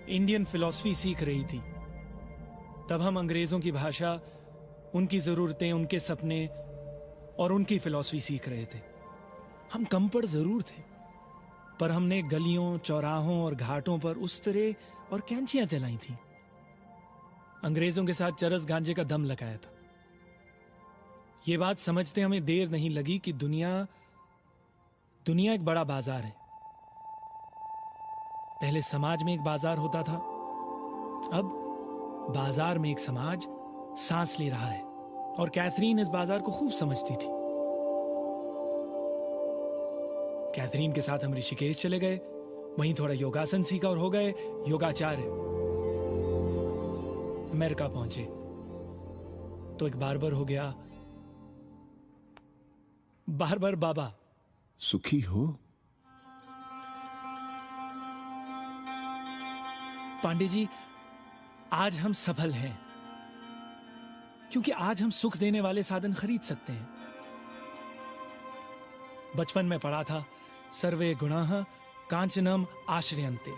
N: इंडियन फिलॉसफी सीख रही थी तब हम अंग्रेजों की भाषा, उनकी जरूरतें, उनके सपने और उनकी फिलॉसफी सीख रहे थे। हम कम पढ़ जरूर थे, पर हमने गलियों चौराहों और घाटों पर उस्तरे और कैंचियां चलाई थी। अंग्रेजों के साथ चरस गांजे का दम लगाया था। ये बात समझते हमें देर नहीं लगी कि दुनिया एक बड़ा बाजार है। पहले समाज में एक बाजार होता था, अब बाजार में एक समाज सांस ले रहा है, और कैथरीन इस बाजार को खूब समझती थी। कैथरीन के साथ हम ऋषिकेश चले गए, वहीं थोड़ा योगासन सीखा और हो गए योगाचार्य। अमेरिका पहुंचे तो एक बार्बर हो गया, बार्बर बाबा।
H: सुखी हो?
N: पांडे जी, आज हम सफल हैं क्योंकि आज हम सुख देने वाले साधन खरीद सकते हैं। बचपन में पढ़ा था, सर्वे गुणाः कांचनम आश्रयन्ते।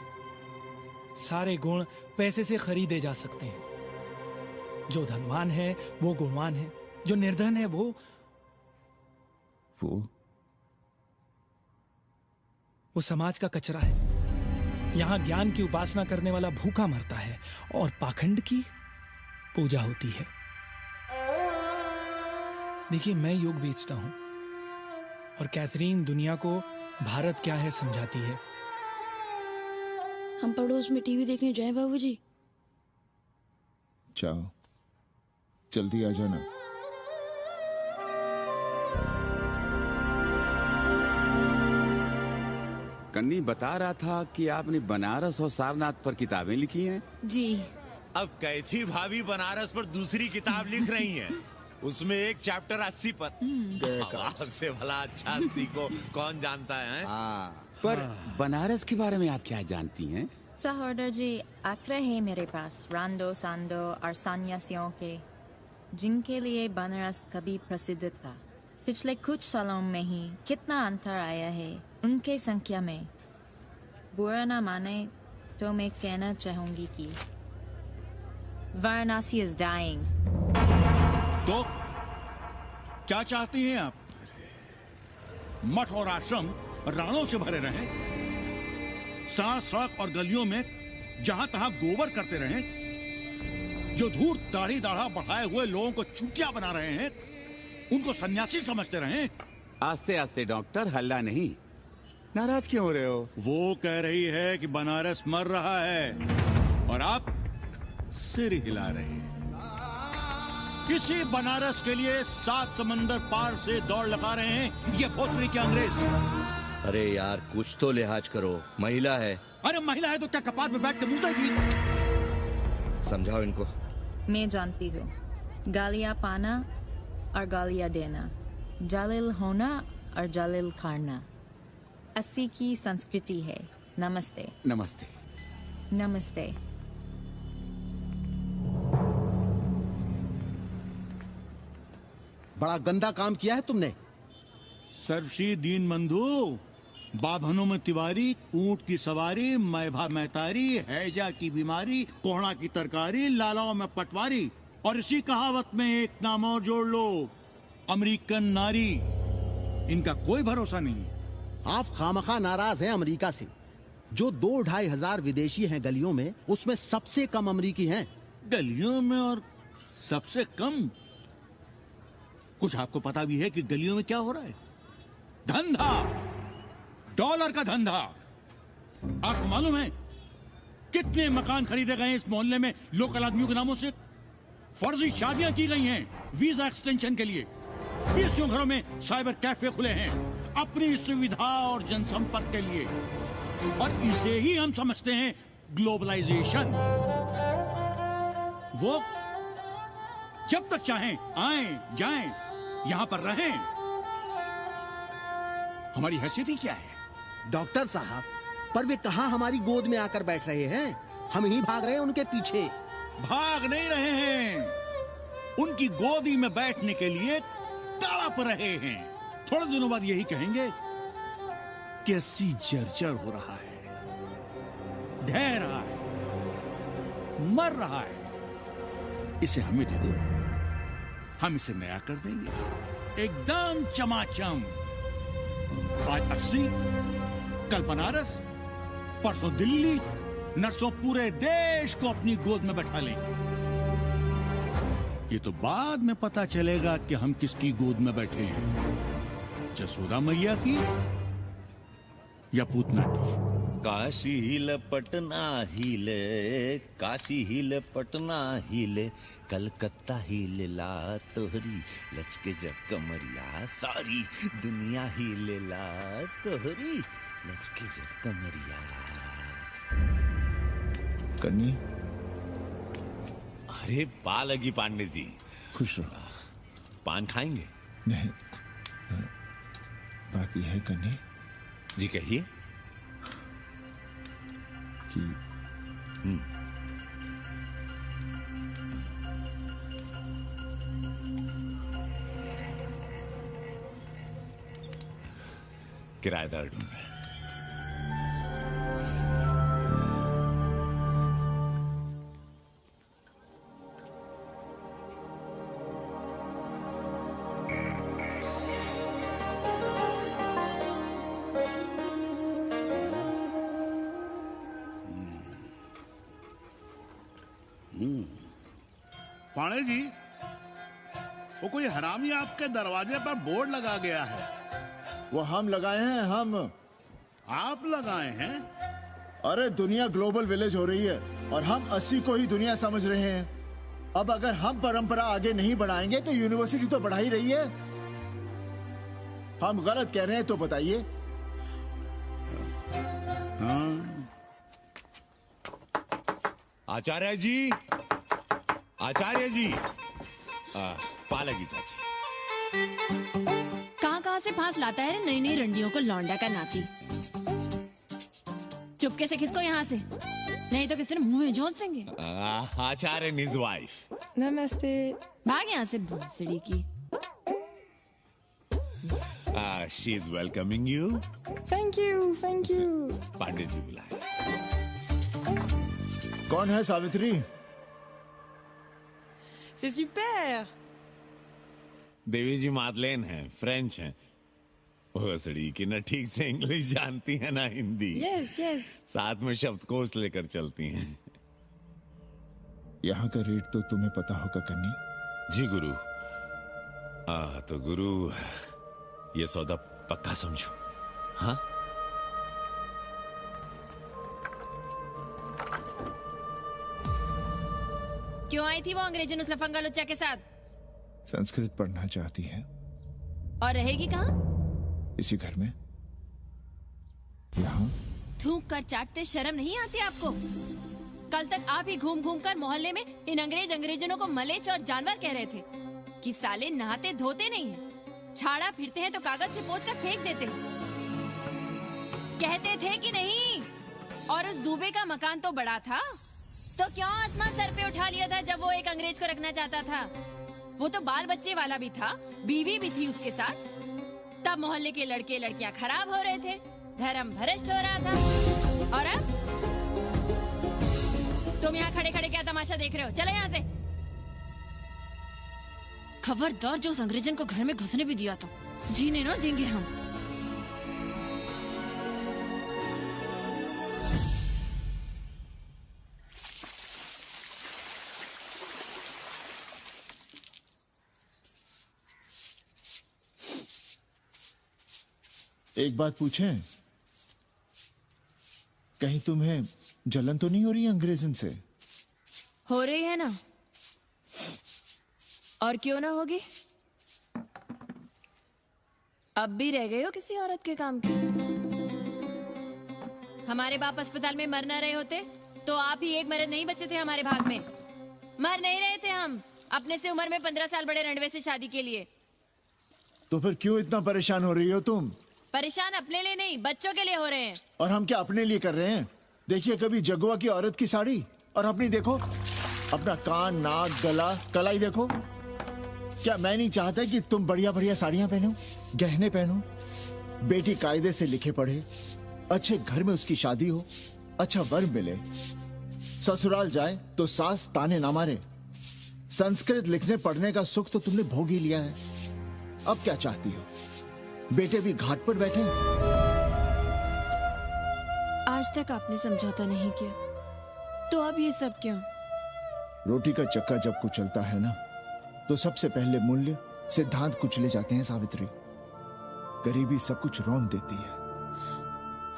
N: सारे गुण पैसे से खरीदे जा सकते हैं। जो धनवान है वो गुणवान है, जो निर्धन है वो समाज का कचरा है। यहाँ ज्ञान की उपासना करने वाला भूखा मरता है और पाखंड की पूजा होती है। देखिए, मैं योग बेचता हूं और कैथरीन दुनिया को भारत क्या है समझाती है।
A: हम पड़ोस में टीवी देखने जाएं बाबूजी?
H: जाओ, जल्दी आ जाना।
M: कन्नी बता रहा था कि आपने बनारस और सारनाथ पर किताबें लिखी हैं।
P: जी।
G: अब कैथी भाभी बनारस पर दूसरी किताब लिख रही हैं। उसमें एक चैप्टर 80 पर। आपसे भला अच्छा 80 को कौन जानता है?
M: पर बनारस के बारे में आप क्या जानती हैं?
P: सहोदर जी, आंकड़े हैं मेरे पास रांदो सांदो और सन्यासियों के, जिनके लिए बनारस कभी प्रसिद्ध था। पिछले कुछ सालों में ही कितना अंतर आया है उनके संख्या में। बुरा ना माने तो मैं कहना चाहूंगी कि वाराणसी इज डाइंग।
F: तो क्या चाहती हैं आप? मठ और आश्रम राणों से भरे रहें, सड़क सड़क और गलियों में जहां तहां गोबर करते रहें, जो धूर्त दाढ़ी दाढ़ा बढ़ाए हुए लोगों को चूतिया बना रहे हैं उनको सन्यासी समझते रहें।
M: आस्ते आस्ते डॉक्टर, हल्ला नहीं। नाराज क्यों हो रहे हो?
F: वो कह रही है कि बनारस मर रहा है और आप सिर हिला रहे हैं। किसी बनारस के लिए 7 समंदर पार से दौड़ लगा रहे हैं ये भोसड़ी के अंग्रेज।
B: अरे यार, कुछ तो लिहाज करो, महिला है।
F: अरे महिला है तो क्या कपार पे बैठ के मुंह भी?
B: समझाओ इनको।
P: मैं जानती हूँ, गालियाँ पाना और गालियाँ देना, जालिल होना और जालिल खाना 80 की संस्कृति है। नमस्ते।
M: नमस्ते।
P: नमस्ते।
E: बड़ा गंदा काम किया है तुमने।
F: सर्वशी दीन बंधु, बाभनों में तिवारी, ऊंट की सवारी, मैभा मैतारी, हैजा की बीमारी, कोहड़ा की तरकारी, लालाओं में पटवारी, और इसी कहावत में एक नाम और जोड़ लो, अमेरिकन नारी। इनका कोई भरोसा नहीं।
E: आप खामखा नाराज हैं अमेरिका से। जो 2-2.5 हजार विदेशी हैं गलियों में, उसमें सबसे कम अमेरिकी हैं।
F: गलियों में और सबसे कम? कुछ आपको पता भी है कि गलियों में क्या हो रहा है? धंधा, डॉलर का धंधा। आपको मालूम है कितने मकान खरीदे गए इस मोहल्ले में लोकल आदमियों के नामों से? फर्जी शादियां की गई हैं वीजा एक्सटेंशन के लिए। 20 घरों में साइबर कैफे खुले हैं अपनी सुविधा और जनसंपर्क के लिए। और इसे ही हम समझते हैं ग्लोबलाइजेशन। वो जब तक चाहें आएं जाएं, यहां पर रहें। हमारी हैसियत ही क्या है?
E: डॉक्टर साहब, पर वे कहां हमारी गोद में आकर बैठ रहे हैं? हम ही भाग रहे हैं उनके पीछे।
F: भाग नहीं रहे हैं, उनकी गोदी में बैठने के लिए तड़प रहे हैं। थोड़े दिनों बाद यही कहेंगे कि 80 जर्जर हो रहा है, ढह रहा है, मर रहा है, इसे हमें दे दो, हम इसे नया कर देंगे एकदम चमाचम। आज 80, कल बनारस, परसों दिल्ली, नरसों पूरे देश को अपनी गोद में बैठा लेंगे। ये तो बाद में पता चलेगा कि हम किसकी गोद में बैठे हैं, जसोदा मैया की या पूतना की।
G: काशी हिले पटना हिले, काशी हिले पटना हिले, कलकत्ता हिले ला तोहरी लचके जब कमरिया, सारी दुनिया हिले ला तोहरी लचके जब कमरिया।
H: कन्नी,
G: अरे पा लगी पांडे जी।
H: खुश रहो।
G: पान खाएंगे?
H: नहीं, बात यह है कन्नी
G: जी, कहिए।
H: कि
U: किराएदार ढूंढ रहे हैं।
L: पाणे जी, वो कोई हरामी आपके दरवाजे पर बोर्ड लगा गया है।
H: वो हम लगाए हैं, हम।
L: आप लगाए हैं?
H: अरे दुनिया ग्लोबल विलेज हो रही है और हम 80 को ही दुनिया समझ रहे हैं। अब अगर हम परंपरा आगे नहीं बढ़ाएंगे तो यूनिवर्सिटी तो बढ़ा ही रही है। हम गलत कह रहे हैं तो बताइए।
U: आचार्य जी, आचार्य जी, पालकी चाची।
J: कहाँ से फांस लाता है नई नई रंडियों को लौंडा का नाती। चुपके से खिसको यहाँ से, नहीं तो किस दिन मुंह में झोंस देंगे।
U: आचार्य and his wife।
O: नमस्ते।
J: भाग यहाँ से भोसड़ी की।
U: She is welcoming you।
O: Thank you, thank you.
U: Pandit ji बुलाए।
H: कौन है सावित्री?
O: C'est super।
U: देवी जी मादलेन हैं, फ्रेंच हैं। भोसड़ी की ना ठीक से इंग्लिश जानती है ना हिंदी।
O: Yes yes.
U: साथ में शब्दकोश लेकर चलती हैं।
H: यहाँ का रेट तो तुम्हें पता होगा कन्नी।
U: जी गुरु। तो गुरु ये सौदा पक्का समझो। हाँ,
J: क्यों आई थी वो अंग्रेजन उस लफंगा लुच्चा के साथ?
H: संस्कृत पढ़ना चाहती है।
J: और रहेगी कहाँ?
H: इसी घर में, यहाँ।
J: थूक कर चाटते शर्म नहीं आती आपको? कल तक आप ही घूम घूम कर मोहल्ले में इन अंग्रेजनों को मलेच और जानवर कह रहे थे कि साले नहाते धोते नहीं हैं, छाड़ा फिरते हैं तो कागज से पोंछ कर फेंक देते हैं। कहते थे कि नहीं? और उस दूबे का मकान तो बड़ा था, तो क्यों आसमान सर पे उठा लिया था जब वो एक अंग्रेज को रखना चाहता था? वो तो बाल बच्चे वाला भी था, बीवी भी थी उसके साथ। तब मोहल्ले के लड़के लड़कियां खराब हो रहे थे, धर्म भ्रष्ट हो रहा था। और अब तुम यहाँ खड़े खड़े क्या तमाशा देख रहे हो? चले यहाँ से। खबरदार, जो उस अंग्रेजन को घर में घुसने भी दिया तो जीने ना देंगे हम।
H: एक बात पूछें, कहीं तुम्हें जलन तो नहीं हो रही अंग्रेजन से?
J: हो रही है ना, और क्यों ना होगी? अब भी रह गए हो किसी औरत के काम की? हमारे बाप अस्पताल में मर न रहे होते तो आप ही एक मर्द नहीं बचे थे हमारे भाग में। मर नहीं रहे थे हम अपने से उम्र में 15 साल बड़े रंडवे से शादी के लिए।
H: तो फिर क्यों इतना परेशान हो रही हो तुम?
J: परेशान अपने लिए नहीं, बच्चों के लिए हो रहे हैं।
H: और हम क्या अपने लिए कर रहे हैं? देखिए कभी जगुआ की औरत की साड़ी और अपनी देखो, अपना कान, नाक, गला, कलाई देखो। क्या मैं नहीं चाहता कि तुम बढ़िया बढ़िया साड़ियां पहनो, गहने पहनो, बेटी कायदे से लिखे पढ़े, अच्छे घर में उसकी शादी हो, अच्छा वर मिले, ससुराल जाए तो सास ताने ना मारे। संस्कृत लिखने पढ़ने का सुख तो तुमने भोग ही लिया है। अब क्या चाहती हो? बेटे भी घाट पर बैठे।
O: आज तक आपने समझौता नहीं किया, तो अब ये सब क्यों?
H: रोटी का चक्का जब कुचलता है ना, तो सबसे पहले मूल्य सिद्धांत कुचले जाते हैं सावित्री। गरीबी सब कुछ रौंद देती है।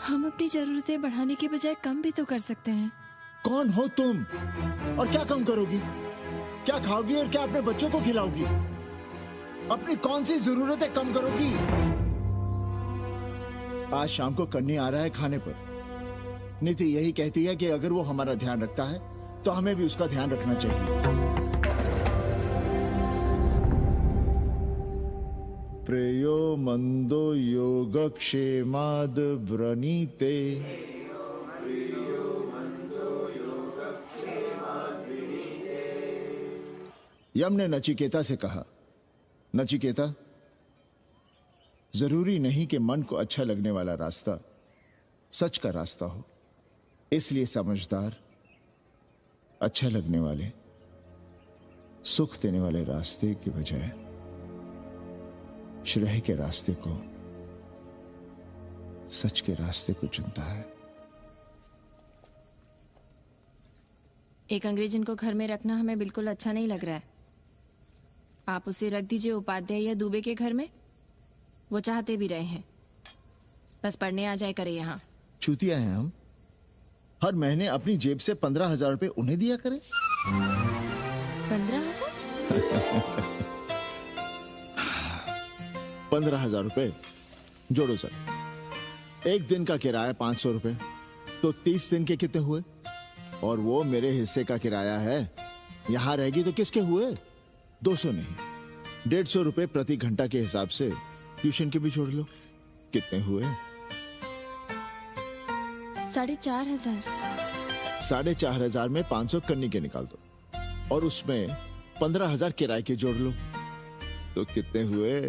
O: हम अपनी जरूरतें बढ़ाने के बजाय कम भी तो कर सकते हैं।
H: कौन हो तुम और क्या कम करोगी? क्या खाओगी और क्या अपने बच्चों को खिलाओगी? अपनी कौन सी जरूरतें कम करोगी? आज शाम को कन्नी आ रहा है खाने पर। नीति यही कहती है कि अगर वो हमारा ध्यान रखता है तो हमें भी उसका ध्यान रखना चाहिए। प्रेयो मंदो योगक्षेमाद व्रणीते। यम ने नचिकेता से कहा, नचिकेता जरूरी नहीं कि मन को अच्छा लगने वाला रास्ता सच का रास्ता हो। इसलिए समझदार, अच्छा लगने वाले, सुख देने वाले रास्ते की बजाय श्रेय के रास्ते को, सच के रास्ते को चुनता है।
O: एक अंग्रेजन को घर में रखना हमें बिल्कुल अच्छा नहीं लग रहा है। आप उसे रख दीजिए उपाध्याय या दुबे के घर में, वो चाहते भी रहे हैं। बस पढ़ने आ जाए करे यहाँ।
H: चूतिया हैं हम, हर महीने अपनी जेब से 15,000 रुपए उन्हें दिया करें।
O: 15,000?
H: 15,000 रुपए जोड़ो सर। एक दिन का किराया 500 रुपए, तो 30 दिन के कितने हुए? और वो मेरे हिस्से का किराया है। यहां रहेगी तो किसके हुए? 200 नहीं, 150 रुपए प्रति घंटा के हिसाब से ट्यूशन के भी जोड़ लो। कितने हुए?
O: 4,500।
H: 4,500 में 500 कन्नी के निकाल दो और उसमें 15,000 किराए के जोड़ लो, तो कितने हुए?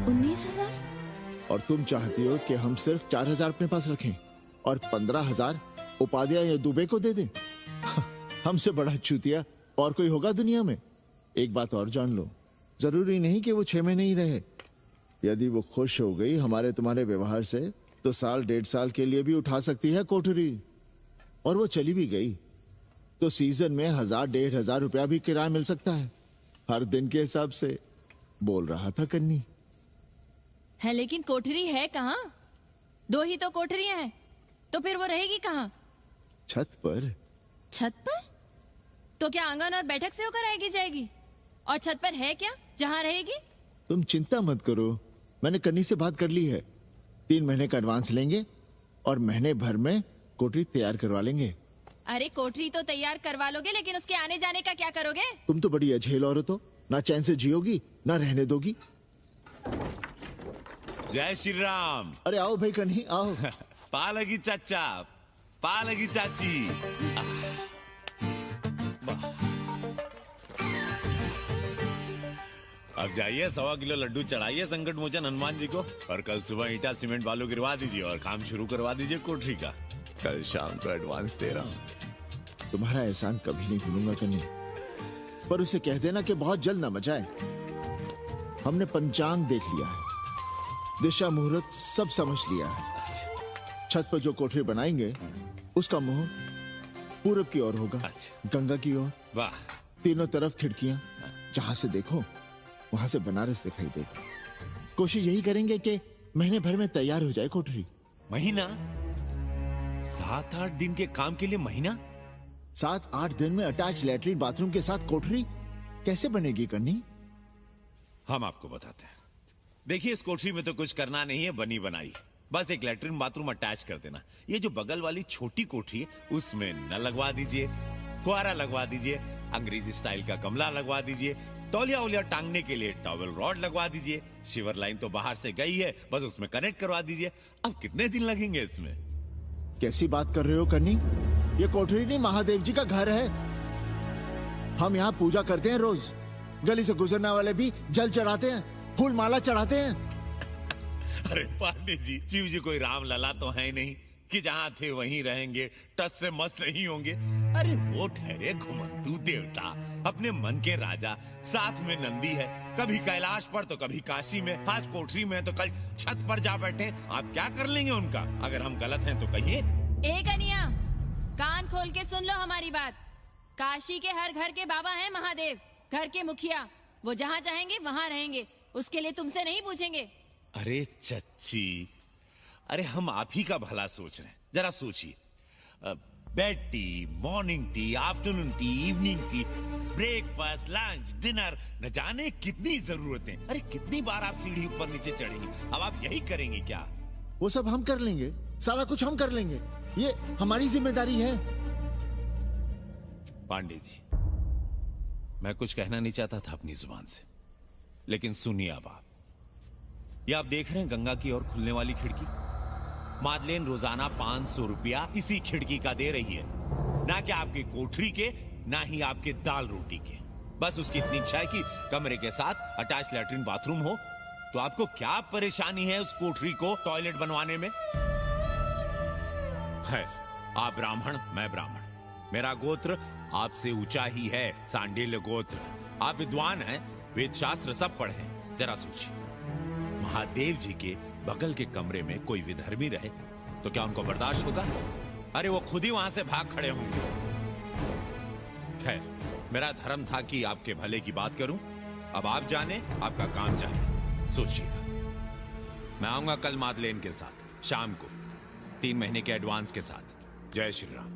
O: 19,000।
H: और तुम चाहती हो कि हम सिर्फ 4,000 अपने पास रखें और 15,000 उपाध्याय या दुबे को दे दें? हमसे बड़ा चूतिया और कोई होगा दुनिया में? एक बात और जान लो, जरूरी नहीं कि वो 6 महीने ही रहे। यदि वो खुश हो गई हमारे तुम्हारे व्यवहार से, तो साल 1.5 साल के लिए भी उठा सकती है कोठरी। और वो चली भी गई तो सीजन में 1,000-1,500 रुपया भी किराया मिल सकता है, हर दिन के हिसाब से। बोल रहा था कन्नी।
J: है लेकिन कोठरी है कहाँ? 2 ही तो कोठरियां हैं, तो फिर वो रहेगी कहाँ?
H: छत पर।
J: छत पर? तो क्या आंगन और बैठक से होकर आएगी जाएगी? और छत पर है क्या जहाँ रहेगी?
H: तुम चिंता मत करो, मैंने कन्नी से बात कर ली है। 3 महीने का एडवांस लेंगे और महीने भर में कोठरी तैयार करवा लेंगे।
J: अरे कोठरी तो तैयार करवा लोगे, लेकिन उसके आने जाने का क्या करोगे?
H: तुम तो बड़ी अझेल औरत हो, ना चैन से जियोगी ना रहने दोगी।
G: जय श्री राम।
H: अरे आओ भाई कन्ही आओ।
G: पालगी चाचा, पालगी चाची। अब जाइए 1.25 किलो लड्डू चढ़ाइए संकट मोचन हनुमान जी को, और कल सुबह ईटा सीमेंट बालू गिरवा दीजिए और काम शुरू करवा दीजिए कोठरी का। कल शाम को एडवांस दे रहा हूँ।
H: तुम्हारा एहसान कभी नहीं भूलूंगा कन्नी, पर उसे कह देना कि बहुत जल्द ना मचाए। हमने पंचांग देख लिया है, दिशा मुहूर्त सब समझ लिया है। छत पर जो कोठरी बनाएंगे उसका मुंह पूरब की ओर होगा, गंगा की ओर।
G: वाह।
H: तीनों तरफ खिड़कियां, जहां से देखो वहां से बनारस दिखाई देगा। कोशिश यही करेंगे कि महीने भर में तैयार हो जाए कोठरी।
G: महीना? 7-8 दिन के काम के लिए महीना?
H: 7-8 दिन में अटैच लैट्रिन बाथरूम के साथ कोठरी कैसे बनेगी कन्नी?
G: हम आपको बताते हैं। देखिए इस कोठरी में तो कुछ करना नहीं है, बनी बनाई। बस एक लैट्रिन बाथरूम अटैच कर देना। ये जो बगल वाली छोटी कोठरी है उसमें नल लगवा दीजिए, फुहारा लगवा दीजिए, अंग्रेजी स्टाइल का गमला लगवा दीजिए, तौलिया उलिया टांगने के लिए टॉवल रॉड लगवा दीजिए। शिवर लाइन तो बाहर से गई है, बस उसमें कनेक्ट करवा दीजिए। अब कितने दिन लगेंगे इसमें?
H: कैसी बात कर रहे हो कन्नी? ये कोठरी नहीं, महादेव जी का घर है। हम यहाँ पूजा करते हैं रोज। गली से गुजरने वाले भी जल चढ़ाते हैं, फूल माला चढ़ाते हैं।
G: अरे पांडे जी, शिव जी कोई राम लला तो है नहीं कि जहाँ थे वहीं रहेंगे, टस से मस्त नहीं होंगे। अरे वो ठहरे घुमंतू देवता, अपने मन के राजा, साथ में नंदी है, कभी कैलाश पर तो कभी काशी में, आज कोठरी में तो कल छत पर जा बैठे। आप क्या कर लेंगे उनका? अगर हम गलत हैं तो कहिए।
J: ए कन्या, कान खोल के सुन लो हमारी बात। काशी के हर घर के बाबा हैं महादेव, घर के मुखिया। वो जहाँ चाहेंगे वहाँ रहेंगे, उसके लिए तुमसे नहीं पूछेंगे।
G: अरे चच्ची, अरे हम आप ही का भला सोच रहे हैं, जरा सोचिए। Bed tea, morning tea, afternoon T, evening tea, breakfast, lunch, dinner, न जाने कितनी जरूरतें। अरे कितनी बार आप सीढ़ी ऊपर नीचे चढ़ेंगे? अब आप यही करेंगे क्या?
H: वो सब हम कर लेंगे, सारा कुछ हम कर लेंगे, ये हमारी जिम्मेदारी है।
G: पांडे जी, मैं कुछ कहना नहीं चाहता था अपनी जुबान से, लेकिन सुनिए अब आप। ये आप देख रहे हैं गंगा की ओर खुलने वाली खिड़की? मादलेन रोजाना 500 रुपया इसी खिड़की का दे रही है, ना कि आपकी कोठरी के, ना ही आपके दाल रोटी के। बस उसकी इतनी इच्छा है कि कमरे के साथ अटैच लैट्रिन बाथरूम हो। तो आपको क्या परेशानी है उस कोठरी को टॉयलेट बनवाने में? खैर, आप ब्राह्मण, मैं ब्राह्मण, मेरा गोत्र आपसे ऊंचा ही है, सांडिल्य गोत्र। आप विद्वान हैं, वेद शास्त्र सब पढ़े हैं। जरा सोचिए, महादेव जी के बगल के कमरे में कोई विधर्मी रहे तो क्या उनको बर्दाश्त होगा? अरे वो खुद ही वहां से भाग खड़े होंगे। खैर, मेरा धर्म था कि आपके भले की बात करूं। अब आप जाने, आपका काम जाने। सोचिएगा, मैं आऊंगा कल मादलेन के साथ शाम को, 3 महीने के एडवांस के साथ। जय श्री राम।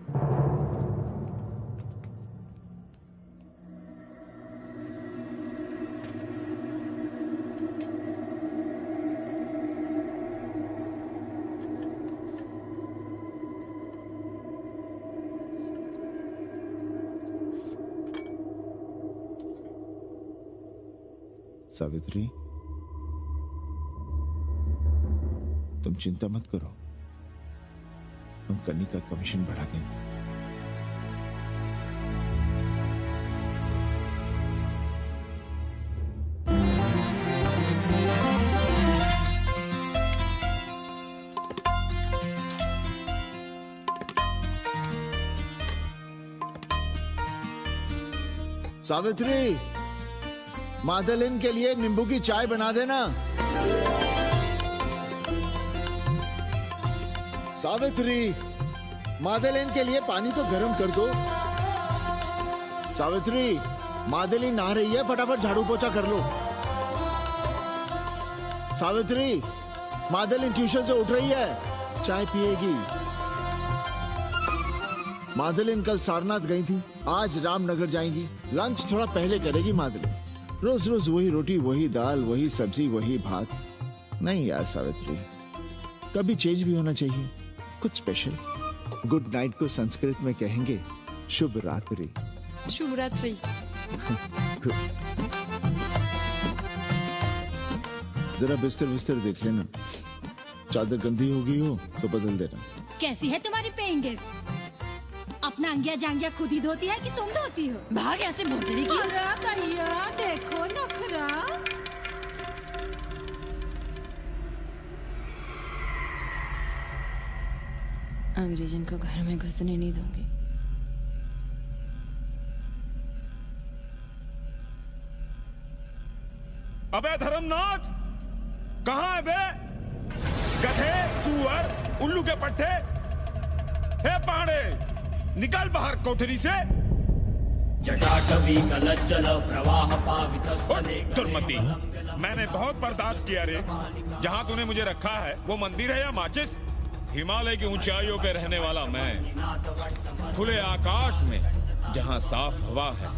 H: सावित्री, तुम चिंता मत करो, हम कन्नी का कमीशन बढ़ा देंगे। सावित्री, मादलिन के लिए नींबू की चाय बना देना। सावित्री, मादलिन के लिए पानी तो गर्म कर दो। सावित्री, मादलिन नहा रही है, फटाफट झाड़ू पोछा कर लो। सावित्री, मादलिन ट्यूशन से उठ रही है, चाय पिएगी। मादलिन कल सारनाथ गई थी, आज रामनगर जाएंगी। लंच थोड़ा पहले करेगी मादलिन। रोज रोज वही रोटी, वही दाल, वही सब्जी, वही भात। नहीं यार सावित्री, कभी चेंज भी होना चाहिए, कुछ स्पेशल। गुड नाइट को संस्कृत में कहेंगे शुभ रात्रि।
J: शुभ रात्रि।
H: जरा बिस्तर बिस्तर देख लेना, चादर गंदी हो गई हो तो बदल देना।
I: कैसी है तुम्हारी पेइंग गेस्ट? अपना अंगिया जांगिया खुद ही धोती है कि तुम धोती हो?
J: भाग ऐसे भोसड़ी की।
I: अरे भैया देखो नखरा।
O: अंग्रेजन को घर में घुसने नहीं दूंगी।
Q: अबे धर्मनाथ, कहाँ है बे? गधे, सुअर, उल्लू के पट्टे। हे पाड़े, निकल बाहर कोठरी से।
S: जटाटवी कलज्जल प्रवाह पावितस्थले।
Q: दुर्मति, मैंने बहुत बर्दाश्त किया रे। जहाँ तूने मुझे रखा है वो मंदिर है या माचिस? हिमालय की ऊंचाइयों पे रहने वाला मैं, खुले आकाश में जहाँ साफ हवा है,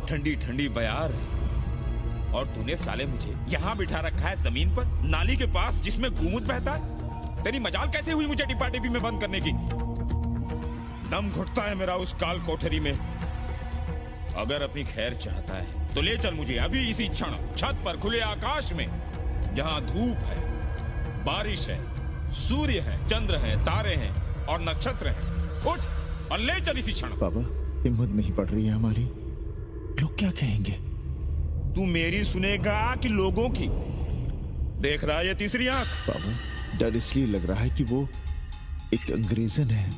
Q: ठंडी ठंडी बयार है, और तूने साले मुझे यहाँ बिठा रखा है जमीन पर, नाली के पास जिसमें गोमूत्र बहता है। तेरी मजाल कैसे हुई मुझे डिब्बा डिब्बी में बंद करने की? दम घुटता है मेरा उस काल कोठरी में। अगर अपनी खैर चाहता है तो ले चल मुझे अभी इसी क्षण छत पर खुले आकाश में, जहाँ धूप है, बारिश है, सूर्य है, चंद्र है, तारे हैं और नक्षत्र हैं। उठ और ले चल इसी क्षण।
H: बाबा, हिम्मत नहीं पड़ रही है हमारी, लोग क्या कहेंगे?
Q: तू मेरी सुनेगा कि लोगों की? देख रहा है ये तीसरी आंख?
H: बाबा, डर इसलिए लग रहा है कि वो एक अंग्रेजन है।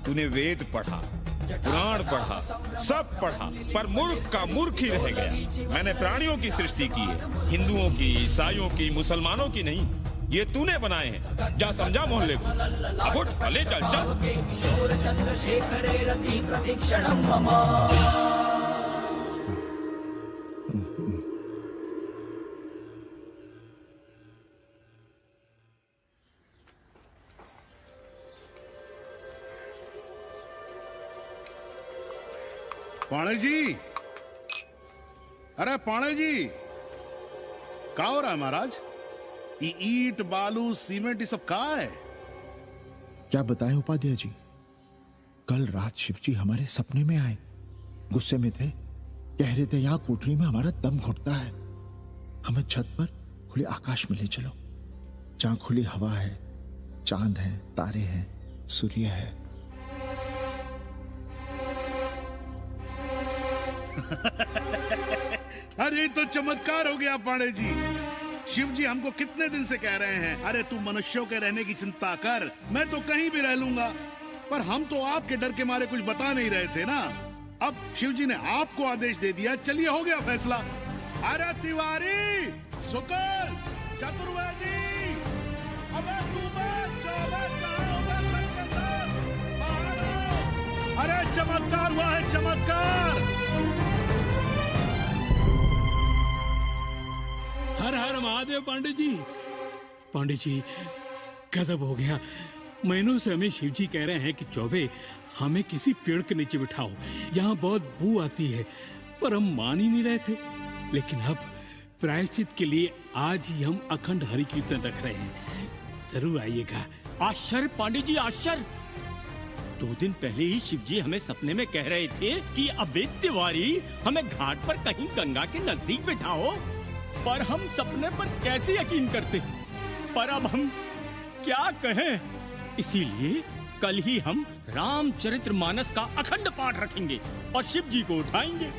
Q: तूने वेद पढ़ा, पुराण पढ़ा, सब पढ़ा, पर मूर्ख का मूर्ख ही रह गया। मैंने प्राणियों की सृष्टि की है, हिंदुओं की, ईसाइयों की, मुसलमानों की नहीं। ये तूने बनाए हैं। जा समझा मोहल्ले को। अब उठ, ले चल चल।
L: पाणे जी, अरे पाणे जी, क्या हो रहा है महाराज? ये ईंट, बालू, सीमेंट, ये सब कहाँ है?
H: क्या बताएं उपाध्याय जी, कल रात शिवजी हमारे सपने में आए, गुस्से में थे, कह रहे थे यहाँ कोठरी में हमारा दम घुटता है, हमें छत पर खुले आकाश में ले चलो, जहां खुली हवा है, चांद है, तारे हैं, सूर्य है।
L: अरे तो चमत्कार हो गया पांडे जी। शिव जी हमको कितने दिन से कह रहे हैं, अरे तू मनुष्यों के रहने की चिंता कर, मैं तो कहीं भी रह लूंगा। पर हम तो आपके डर के मारे कुछ बता नहीं रहे थे ना। अब शिव जी ने आपको आदेश दे दिया, चलिए हो गया फैसला। अरे तिवारी, शुक्ल, चतुर्वेदी, अबे अरे चमत्कार हुआ है, चमत्कार।
K: हर हर महादेव पंडित जी। पंडित जी गजब हो गया। महीनों से हमें शिव जी कह रहे हैं कि चौबे हमें किसी पेड़ के नीचे बिठाओ, यहाँ बहुत बू आती है, पर हम मान ही नहीं रहे थे। लेकिन अब प्रायश्चित के लिए आज ही हम अखंड हरि कीर्तन रख रहे हैं, जरूर आइएगा।
V: आश्चर्य पंडित जी, आश्चर्य। 2 दिन पहले ही शिव जी हमें सपने में कह रहे थे कि अबे तिवारी हमें घाट पर कहीं गंगा के नजदीक बिठाओ, पर हम सपने पर कैसे यकीन करते। पर अब हम क्या कहें, इसीलिए कल ही हम रामचरितमानस का अखंड पाठ रखेंगे और शिव जी को उठाएंगे।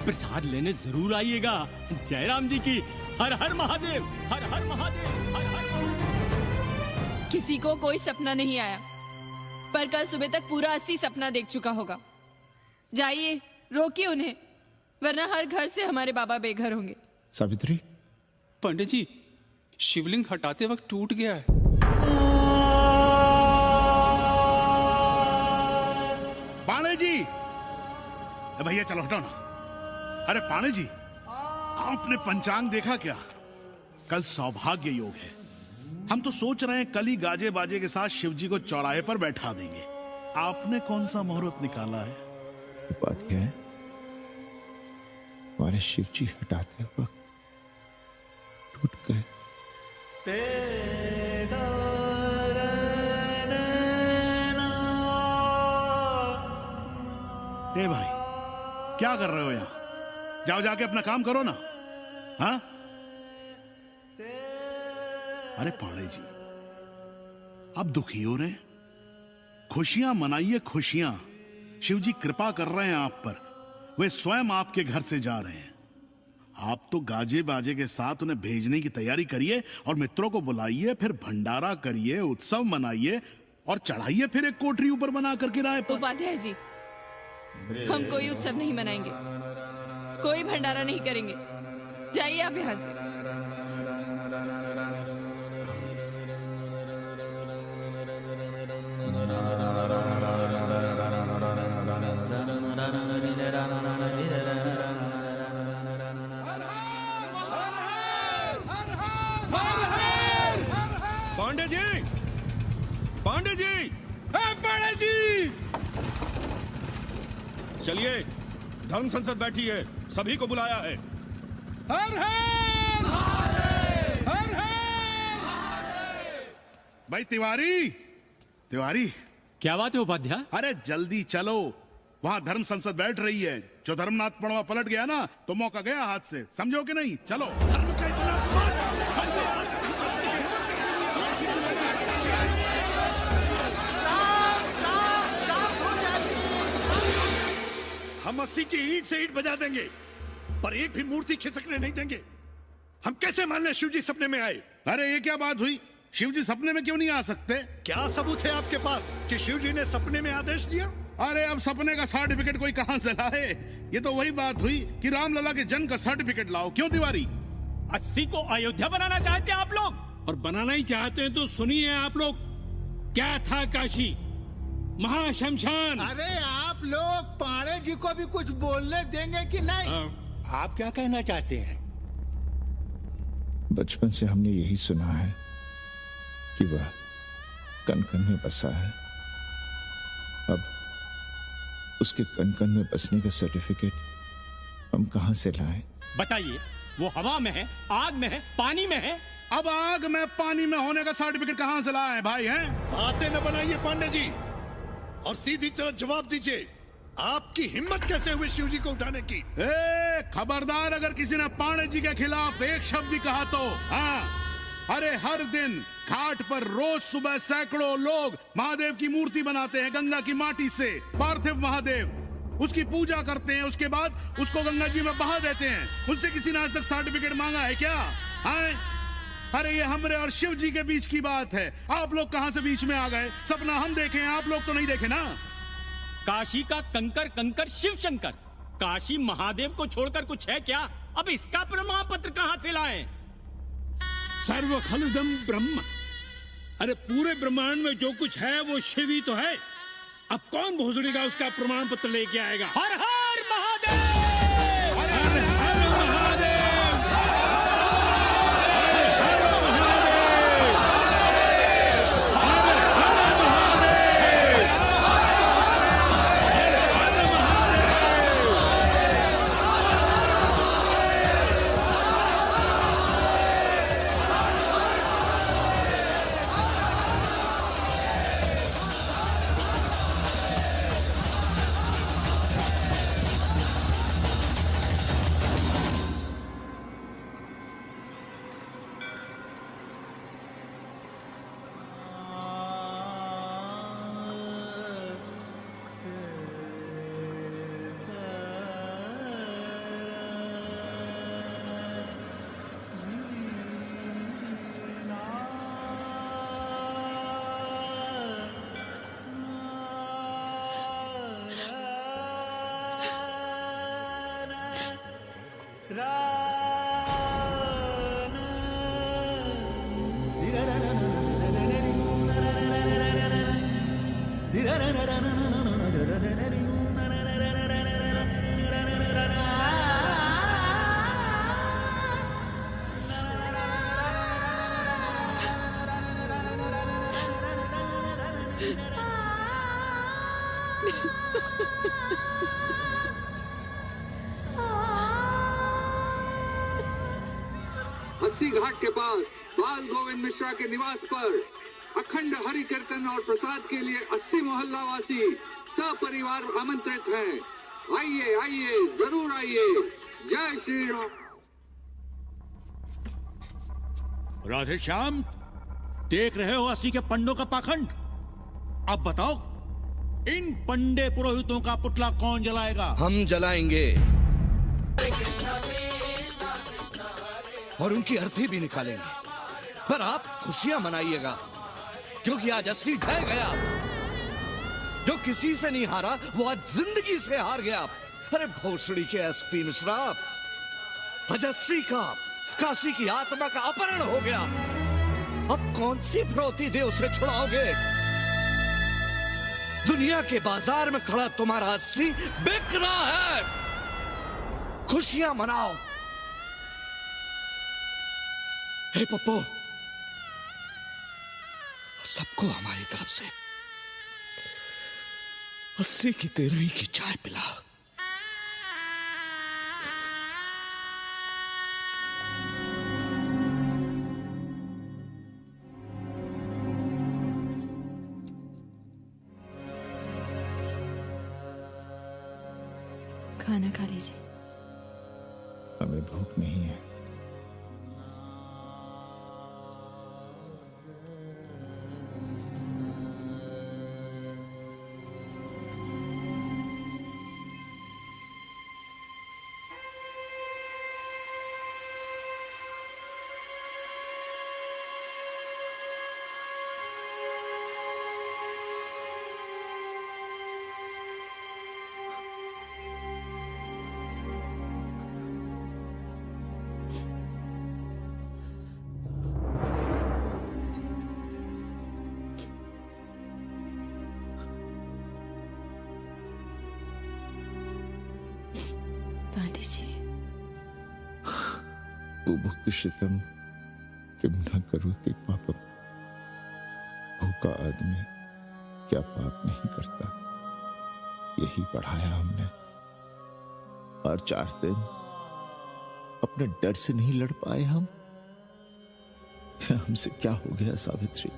V: प्रसाद लेने जरूर आइएगा। जय राम जी की। हर हर महादेव, हर हर महादेव, हर हर महादेव।
J: किसी को कोई सपना नहीं आया, पर कल सुबह तक पूरा 80 सपना देख चुका होगा। जाइए, रोकिए उन्हें, वरना हर घर से हमारे बाबा बेघर होंगे।
H: सावित्री,
C: पंडित जी शिवलिंग हटाते वक्त टूट गया है।
L: पाणे जी, भैया चलो हटाओ ना। अरे पाणे जी, आपने पंचांग देखा क्या? कल सौभाग्य योग है। हम तो सोच रहे हैं कल ही गाजे बाजे के साथ शिव जी को चौराहे पर बैठा देंगे। आपने कौन सा मुहूर्त निकाला है?
H: बात क्या है, हमारे शिव जी हटाते वक्त टूट गए।
L: ए भाई, क्या कर रहे हो यहाँ? जाओ जाके अपना काम करो ना। हाँ? अरे पाणे जी, आप दुखी हो रहे हैं? खुशियां मनाइए, खुशियां। शिव जी कृपा कर रहे हैं आप पर। वे स्वयं आपके घर से जा रहे हैं। आप तो गाजे बाजे के साथ उन्हें भेजने की तैयारी करिए और मित्रों को बुलाइए, फिर भंडारा करिए, उत्सव मनाइए और चढ़ाइए फिर एक कोठरी ऊपर बना कर किराए पर।
J: उपाध्याय जी, हम कोई उत्सव नहीं मनाएंगे, कोई भंडारा नहीं करेंगे। जाइए आप यहाँ से।
B: पांडे जी, पांडे जी,
K: पांडे जी,
B: चलिए, धर्म संसद बैठी है, सभी को बुलाया है।
K: हर हर हर हर।
L: भाई तिवारी, तिवारी,
V: क्या बात है उपाध्याय?
L: अरे जल्दी चलो, वहां धर्म संसद बैठ रही है। जो धर्मनाथ पड़वा पलट गया ना, तो मौका गया हाथ से, समझो कि नहीं? चलो। धर्म का
B: हम 80 की ईंट से ईंट बजा देंगे, पर एक भी मूर्ति खिसकने नहीं देंगे। हम कैसे मान लें शिव जी सपने में आए?
L: अरे ये क्या बात हुई? शिव जी सपने में क्यों नहीं आ सकते?
B: क्या सबूत है आपके पास कि शिव जी ने सपने में आदेश दिया?
L: अरे अब सपने का सर्टिफिकेट कोई कहां से लाए? ये तो वही बात हुई कि रामलला के जन्म का सर्टिफिकेट लाओ। क्यों तिवारी?
V: 80 को अयोध्या बनाना चाहते हैं आप लोग?
K: और बनाना ही चाहते हैं तो सुनिए आप लोग, क्या था काशी महाशमशान।
E: अरे आप लोग पाणे जी को भी कुछ बोलने देंगे कि नहीं?
C: आप क्या कहना चाहते हैं?
H: बचपन से हमने यही सुना है कि वह कन कन में बसा है। अब उसके कन कन में बसने का सर्टिफिकेट हम कहां से लाएं?
V: बताइए, वो हवा में है, आग में है, पानी में है?
L: अब आग में पानी में होने का सर्टिफिकेट कहां से लाए भाई? हैं?
B: बातें न बनाइए पांडे जी, और सीधी तरह जवाब दीजिए, आपकी हिम्मत कैसे हुई शिव जी को उठाने की?
L: खबरदार, अगर किसी ने पाणे जी के खिलाफ एक शब्द भी कहा तो। हाँ, अरे हर दिन घाट पर रोज सुबह सैकड़ों लोग महादेव की मूर्ति बनाते हैं गंगा की माटी से, पार्थिव महादेव। उसकी पूजा करते हैं, उसके बाद उसको गंगा जी में बहा देते हैं। उनसे किसी ने आज तक सर्टिफिकेट मांगा है क्या? हैं? अरे ये हमरे और शिव जी के बीच की बात है। आप लोग कहां से बीच में आ गए? सपना हम देखे, आप लोग तो नहीं देखे ना।
V: काशी का कंकर कंकर शिव शंकर, काशी महादेव को छोड़कर कुछ है क्या? अब इसका प्रमाण पत्र कहां से लाएं?
K: सर्व खलुदम ब्रह्म। अरे पूरे ब्रह्मांड में जो कुछ है वो शिव ही तो है। अब कौन भोसड़ी का उसका प्रमाण पत्र लेके आएगा?
V: हर हर महादेव!
K: हर हर महादेव!
D: अस्सी घाट के पास बाल गोविंद मिश्रा के निवास पर अखंड हरि कीर्तन और प्रसाद के लिए 80 मोहल्ला वासी सपरिवार आमंत्रित हैं। आइए आइए, जरूर आइए। जय श्री राम।
F: राधे श्याम, देख रहे हो 80 के पंडों का पाखंड? अब बताओ, इन पंडे पुरोहितों का पुतला कौन जलाएगा?
B: हम जलाएंगे और उनकी अर्थी भी निकालेंगे। पर आप खुशियां मनाइएगा, क्योंकि आज 80 ढह गया। जो किसी से नहीं हारा वो आज जिंदगी से हार गया। अरे भोसड़ी के एसपी मिश्रा, आज 80 का काशी की आत्मा का अपहरण हो गया। अब कौन सी फिरौती दे उसे छुड़ाओगे? दुनिया के बाजार में खड़ा तुम्हारा 80 बिक रहा है। खुशियां मनाओ। हे पप्पू, सबको हमारी तरफ से 80 की 13 की चाय पिला।
O: खाना खा लीजिए।
H: हमें भूख नहीं है।
O: पांडे जी,
H: बुभुक्षितम किम न करोति पापम। भूखा आदमी क्या पाप नहीं करता, यही पढ़ाया हमने। और 4 दिन अपने डर से नहीं लड़ पाए हम। हमसे क्या हो गया सावित्री?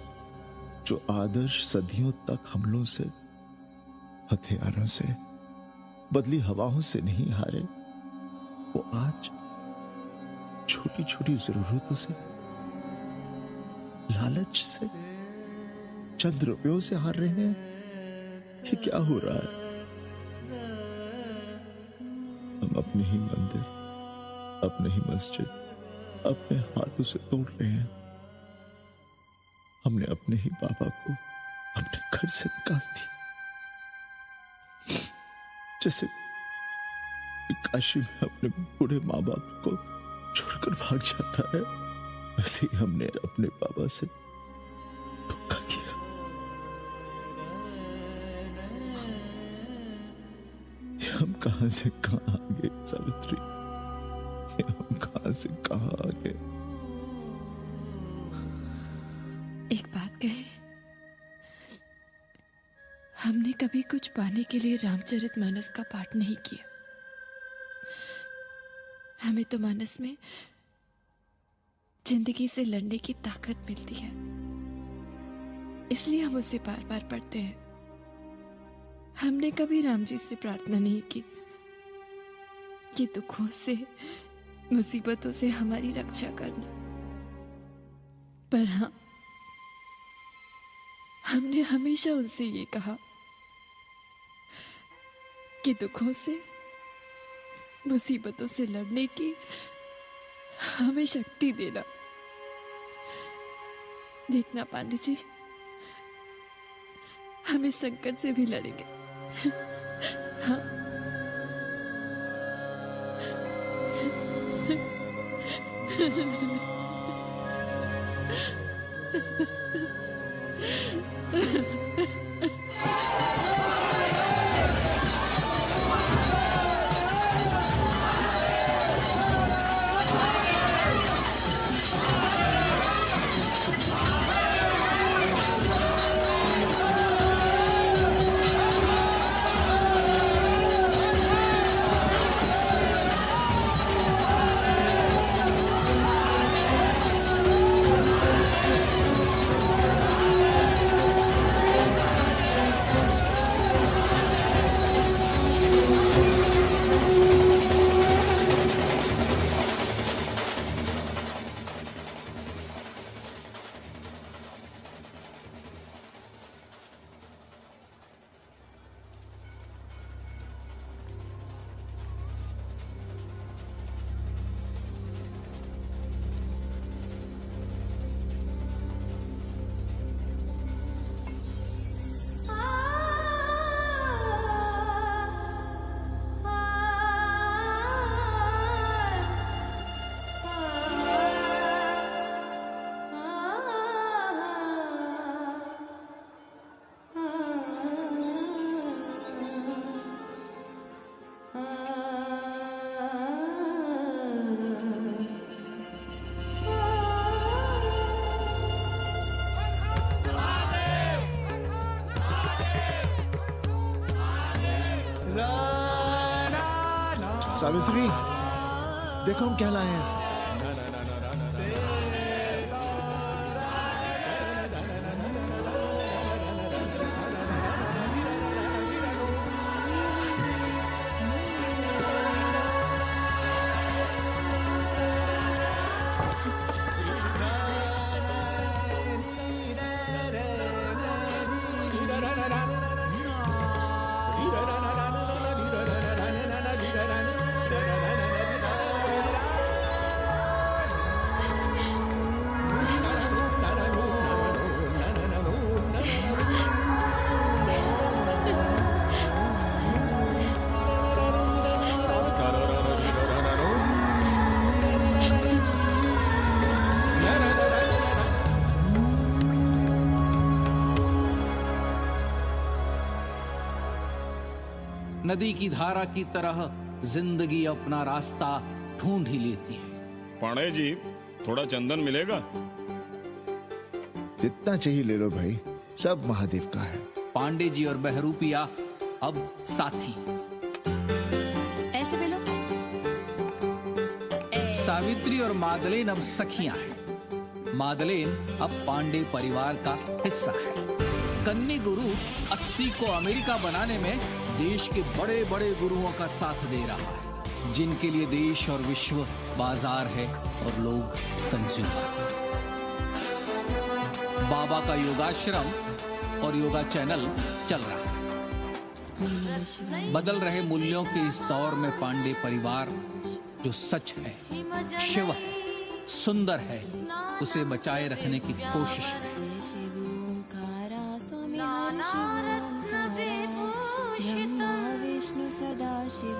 H: जो आदर्श सदियों तक हमलों से, हथियारों से, बदली हवाओं से नहीं हारे, वो आज छोटी छोटी जरूरतों से, लालच से, चंद रुपयों से हार रहे हैं। ये क्या हो रहा है? अपने ही मंदिर, अपने ही मस्जिद अपने हाथों से तोड़ रहे हैं। हमने अपने ही बाबा को अपने घर से निकाल दिया। जैसे काशी में अपने बूढ़े माँ बाप को छोड़कर भाग जाता है, वैसे ही हमने अपने बाबा से धोखा किया। हम कहां से कहां आ गए सावित्री, हम कहां से कहां आ गए।
R: एक बात कहे, हमने कभी कुछ पाने के लिए रामचरितमानस का पाठ नहीं किया। हमें तो मानस में जिंदगी से लड़ने की ताकत मिलती है, इसलिए हम उसे बार बार पढ़ते हैं। हमने कभी राम जी से प्रार्थना नहीं की कि दुखों से, मुसीबतों से हमारी रक्षा करना, पर हाँ, हमने हमेशा उनसे ये कहा कि दुखों से, मुसीबतों से लड़ने की हमें शक्ति देना। देखना पांडे जी, हम इस संकट से भी लड़ेंगे। हाँ।
H: सावित्री, देखो हम क्या लाए हैं।
T: नदी की धारा की तरह जिंदगी अपना रास्ता ढूंढ ही लेती है।
Q: पांडे जी, थोड़ा चंदन मिलेगा?
H: जितना चाहिए ले लो भाई, सब महादेव का है।
T: पांडे जी और बहरूपिया अब साथी।
J: ऐसे भी लो।
T: सावित्री और मादलेन अब सखियां हैं। मादलेन अब पांडे परिवार का हिस्सा है। कन्नी गुरु 80 को अमेरिका बनाने में देश के बड़े बड़े गुरुओं का साथ दे रहा है, जिनके लिए देश और विश्व बाजार है और लोग कंज्यूमर। बाबा का योगाश्रम और योगा चैनल चल रहा है। बदल रहे मूल्यों के इस दौर में पांडे परिवार जो सच है, शिव है, सुंदर है, उसे बचाए रखने की कोशिश में।
O: विष्णु सदा शिव